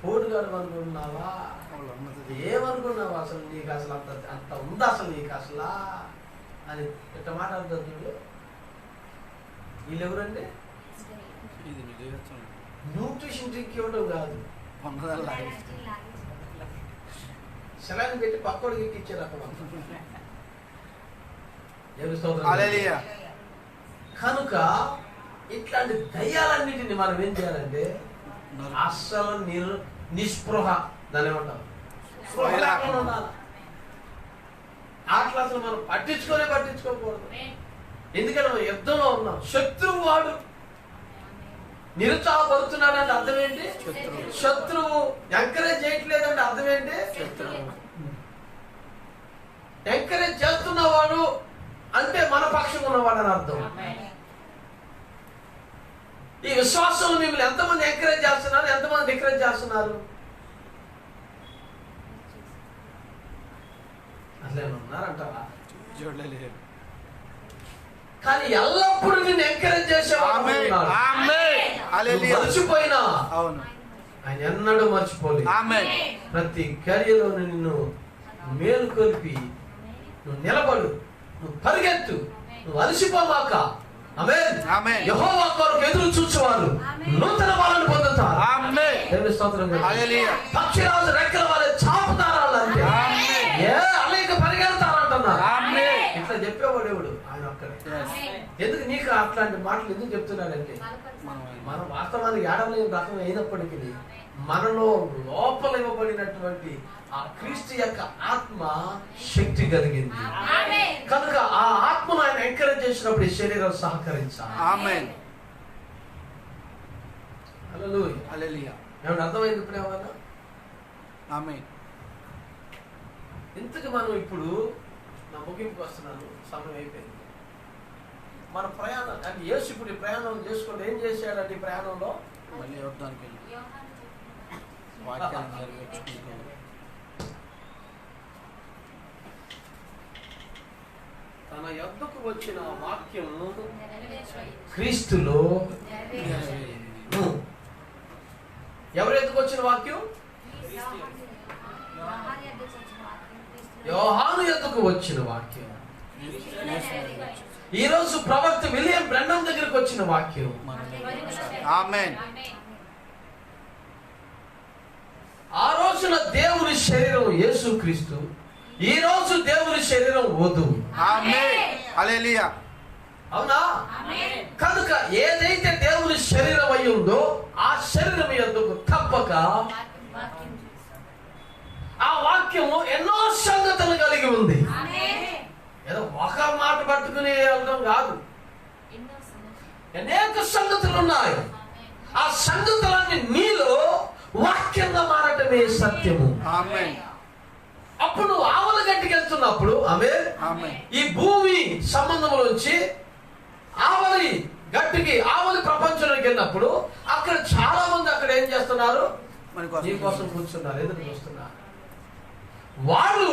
పోటుగాడు అనుకుంటున్నావా, ఏమనుకున్నావు, అసలు నీకు అసలు అంత ఉందా అసలు నీకు అసలు అని ఇట్ట మాట్లాడుతుంది. వీళ్ళెవరండి? న్యూట్రిషన్ డ్రింక్ ఇవ్వడం కాదు, సెలైన్ పెట్టి పక్కోడికి ఎక్కిచ్చారు అక్కడ. కనుక ఇట్లాంటి దయ్యాలన్నిటిని మనం ఏం చేయాలంటే అస్సలు నిస్పృహ, దాని ఏమంటాం, స్పృహ లేకుండా ఉండాలి. అట్లా అసలు మనం పట్టించుకోకూడదు. ఎందుకంటే మనం యుద్ధంలో ఉన్నాం. శత్రువు వాడు నిరుత్సాహపడుతున్నాడు అంటే అర్థం ఏంటి? శత్రువు ఎంకరేజ్ చేయట్లేదంటే అర్థం ఏంటి? ఎంకరేజ్ చేస్తున్నవాడు అంటే మన పక్షం ఉన్నవాడు అని అర్థం. ఈ విశ్వాసం మిమ్మల్ని ఎంతమంది ఎంకరేజ్ చేస్తున్నారు, ఎంతమంది డికరేజ్ చేస్తున్నారు? అసలు ఉన్నారంటారా? కానీ ఎల్లప్పుడూ నిన్ను ఎంకరేజ్ చేసేవాడు మర్చిపోయినా ఆయన ఎన్నడూ మర్చిపోలేదు. ప్రతి గడియలో నిన్ను మేలుకొల్పి నువ్వు నిలబడు, నువ్వు పరిగెత్తు, నువ్వు అలసిపోమాక. ఆమేన్. యెహోవా కొరకు ఎదురు చూసేవారు నూతన బలాన్ని పొందుతారు. పక్షిరాజు రెక్కల వలె చాపుతారు అంటే అనేక పరిగెడతారంటున్నారు. ఇట్లా చెప్పేవాడు ఎవడు? ఆయన ఒక్కడే. ఎందుకు నీకు అట్లాంటి మాటలు ఎందుకు చెప్తున్నాడంటే మనం వాస్తవానికి ఏడవలేని రకం అయినప్పటికీ మనలో లోపల ఇవ్వబడినటువంటి ఆ క్రీస్తు యొక్క ఆత్మ శక్తి కలిగింది కనుక ఆ ఆత్మను ఆయన ఎంకరేజ్ చేసినప్పుడు ఈ శరీరం సహకరించాలి. ఆమేన్. హల్లెలూయా. హల్లెలూయా. ఏమన్నా అర్థమైంది ఇప్పుడు ఏమన్నా? ఆమేన్. ఇంతకు మనం ఇప్పుడు నా ముగింపుకి వస్తున్నాను, సమయం అయిపోయింది. మన ప్రయాణం అంటే యేసు ఇప్పుడు ఈ ప్రయాణం చేసుకుంటే ఏం చేశాడంటే ఈ ప్రయాణంలో మళ్ళీ యుద్ధానికి వెళ్ళి వాక్యాన్ని నెరవేర్చుకుంటూ తన యొద్దకు వచ్చిన వాక్యం క్రీస్తులో ఎవరి యొద్దకు వచ్చిన వాక్యం? యోహాను యొద్దకు వచ్చిన వాక్యం. ఈ రోజు ప్రవక్త విలియం బ్రెన్నం దగ్గరికి వచ్చిన వాక్యం. ఆమేన్. ఆ రోజున దేవుని శరీరం యేసుక్రీస్తు, ఈ రోజు దేవుని శరీరం వధువు. ఆమేన్. హల్లెలూయా. అవునా? కనుక ఏదైతే దేవుని శరీరం అయి ఉందో ఆ శరీరం ఎందుకు తప్పక ఆ వాక్యము ఎన్నో సంగతులు కలిగి ఉంది. ఏదో ఒక మాట పట్టుకుని వెళ్ళడం కాదు, అనేక సంగతులు ఉన్నాయి. ఆ సంగతులన్నీ నీలో వాక్యంగా మారటమే సత్యము. ఆమేన్. అప్పుడు నువ్వు ఆవల గట్టికి వెళ్తున్నప్పుడు ఆమేన్. ఈ భూమి సంబంధంలోంచి ఆవలి గట్టికి ఆవలి ప్రపంచంలోకి వెళ్ళినప్పుడు అక్కడ చాలా మంది అక్కడ ఏం చేస్తున్నారు? నీ కోసం కూర్చున్నారు, ఎదురు చూస్తున్నారు. వాళ్ళు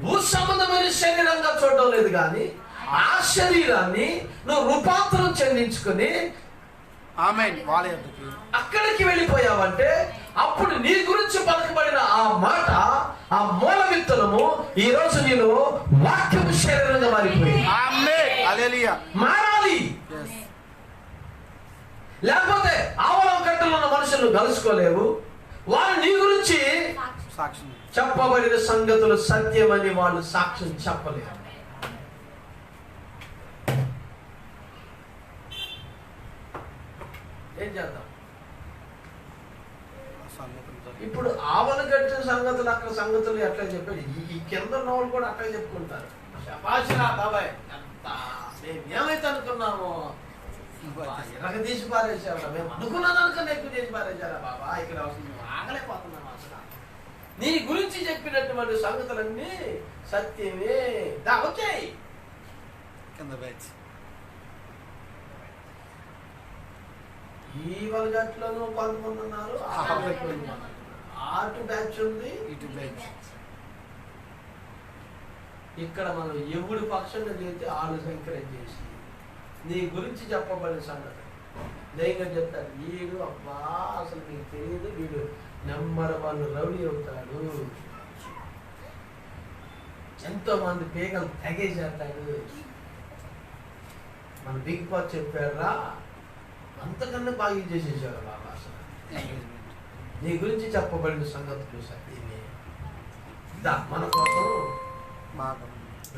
భూ సంబంధమైన శరీరంగా చూడడం లేదు, కానీ ఆ శరీరాన్ని నువ్వు రూపాంతరం చెందించుకుని ఆమేన్ వాళ్ళ యొద్దకు అక్కడికి వెళ్ళిపోయావంటే అప్పుడు నీ గురించి పలకబడిన ఆ మాట, ఆ మూల విత్తనము ఈ రోజు నీలో వాక్యము శరీరంగా మారిపోయింది. ఆమేన్. హల్లెలూయా. మారాలి. లేకపోతే ఆవలం కట్టలో ఉన్న మనుషులను కలుసుకోలేవు. వారు నీ గురించి సాక్ష్యం చెప్పబడిన సంగతులు సత్యమని వాళ్ళు సాక్ష్యం చెప్పలేరు. ఏం చేద్దాం? ఇప్పుడు ఆవల కట్టిన సంగతులు అక్కడ సంగతులు ఎట్లా చెప్పాడు, ఈ కింద ఉన్న వాళ్ళు కూడా అట్లా చెప్పుకుంటారు. శభాషిరా బాబాయ్, మేమేమైతే అనుకున్నాము, ఇరగ తీసి పారేసారా, మేము అనుకున్నాను అనుకుని ఎక్కువ చేసి పారేసారా బాబా, ఇక్కడ ఆగలేకపోతున్నాం అసలు. నీ గురించి చెప్పినటువంటి సంగతులన్నీ సత్యమే. వచ్చాయి కింద బ్యాచ్ ఈ వలగట్లను కొంతమంది ఉన్నారు, అటు బ్యాచ్ ఉంది, ఇటు బ్యాచ్. ఇక్కడ మనం ఎవడి పక్షంగా చేస్తే వాళ్ళు ఎంకరేజ్ చేసి నీ గురించి చెప్పబడిన సంగతి ధైర్యంగా చెప్తాడు. వీడు అబ్బా అసలు నీకు తెలియదు, వీడు నెంబర్ వన్ రౌడీ అవుతాడు, ఎంతో మంది పేగలు తెగేసేస్తాడు. మన బిగ్ బాస్ చెప్పారా, అంతకన్నా బాగా చేసేసాడు బాబా. అసలు నీ గురించి చెప్పబడిన సంగతులు సత్యమే. మన కోసం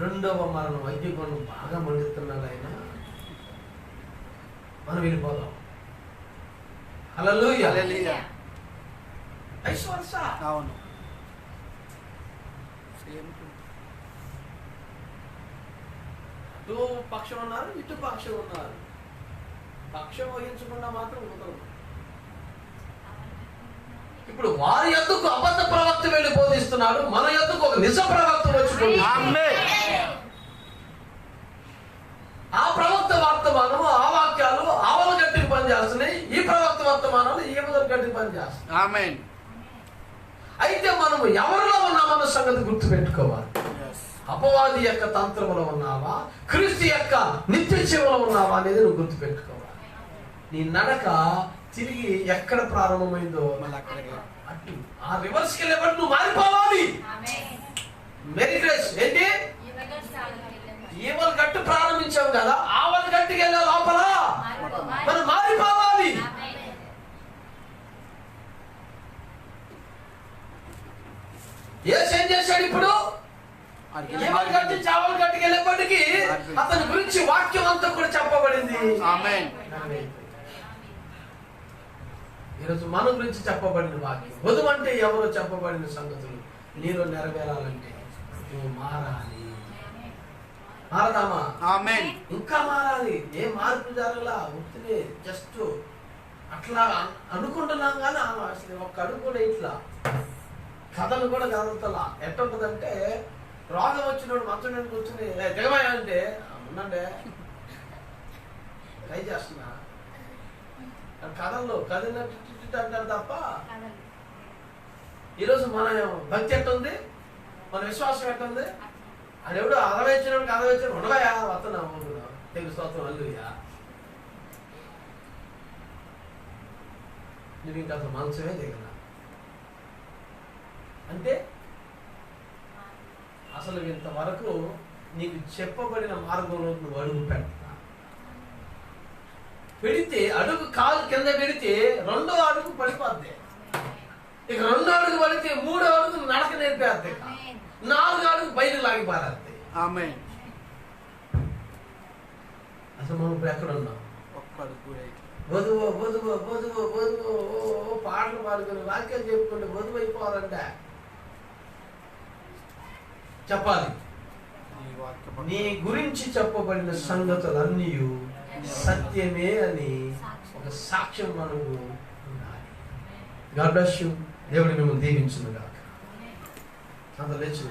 రెండవ మరణం అగ్నిగుండం బాగా మండుతున్నాడు ఆయన, మనం వెళ్ళిపోదాం. హల్లెలూయా. హల్లెలూయా. ఐశ్వర్య అవును. అటు పక్షం ఉన్నారు, ఇటు పక్షం ఉన్నారు. పక్షం వహించకుండా మాత్రం ఉండదు. ఇప్పుడు వారి యొద్దకు అబద్ధ ప్రవక్త వెళ్ళి బోధిస్తున్నాడు, మన యొద్దకు ఒక నిజ ప్రవక్త వచ్చి ఆ ప్రవక్త వర్తమానము, ఆ వాక్యాలు ఆవల గట్టికి పనిచేస్తున్నాయి, ఈ ప్రవక్త వర్తమానాలు ఈ మొదలు గట్టికి పనిచేస్తున్నాయి. ఆమేన్. అయితే మనము ఎవరిలో ఉన్నామన్న సంగతి గుర్తు పెట్టుకోవాలి. అపవాది యొక్క తంత్రములో ఉన్నావా, క్రీస్తు యొక్క నిత్య జీవంలో ఉన్నావా అనేది నువ్వు గుర్తు పెట్టుకోవాలి. నీ నడక తిరిగి ఎక్కడ ప్రారంభమైందో అటు ఆ రివర్స్కి వెళ్ళేటప్పుడు నువ్వు మారిపోవాలి. Very grace. ఏంటి? ఈవల గట్టు ప్రారంభించావు కదా, ఆవల గట్టికి వెళ్ళే లోపల మనం మారిపోవాలి. ఏం చేశాడు ఇప్పుడు? ఈవల గట్టి చావల గట్టికి వెళ్ళేప్పటికీ అతని గురించి వాక్యం అంతా కూడా చెప్పబడింది. ఆమేన్. ఈరోజు మన గురించి చెప్పబడిన వాక్యం, వధువు అంటే ఎవరో చెప్పబడిన సంగతులు నీలో నెరవేరాలంటే నువ్వు మారాలి. మారదామా? ఆమేన్. ఇంకా మారాలి. ఏ మార్పు జరగలా, ఉత్తినే జస్ట్ అట్లా అనుకుంటున్నాం కానీ అసలు ఒక్క అడుగు కూడా ఇట్లా కథలు కూడా కదలతలా. ఎట్టుంటుందంటే రోగం వచ్చినప్పుడు మంచం నేను కూర్చుని దిగబాయా అంటే ఉండండి ట్రై చేస్తున్నా కథల్లో కదిలినట్టు అంటారు తప్ప. ఈరోజు మన భక్తి ఎట్టుంది, మన విశ్వాసం ఎట్టుంది? అది ఎవడు అదవచ్చినప్పుడు కదవచ్చిన ఉండవయా వస్తున్నాము తెలుగు స్తోత్రం అల్లుయా. నువ్వు ఇంకా అసలు మనసుమే దిగల అంటే అసలు ఇంతవరకు నీకు చెప్పబడిన మార్గంలో నువ్వు అడుగు పెడితే అడుగు కాలు కింద పెడితే రెండో అడుగు పడిపోద్ది. ఇక రెండో అడుగు పడితే మూడో అడుగు నడక నేర్పేద్ది. నాలుగో అడుగు బయట లాగి పారేద్ది. ఆమేన్. అసలు మనం ఇప్పుడు ఎక్కడ ఉన్నాం? వధువు వధువు వధువు వధువు పాటలు పాడుకొని వాక్యాలు చెప్పుకుంటే వధువు అయిపోవాలంట. చెప్పాలి నీ గురించి చెప్పబడిన సంగతులన్నీ సత్యమే అని ఒక సాక్ష్యం మనకు ఉండాలి. God bless you. దేవుడు మిమ్మల్ని దీవించును గాక. అంత లేచు.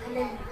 Hallelujah.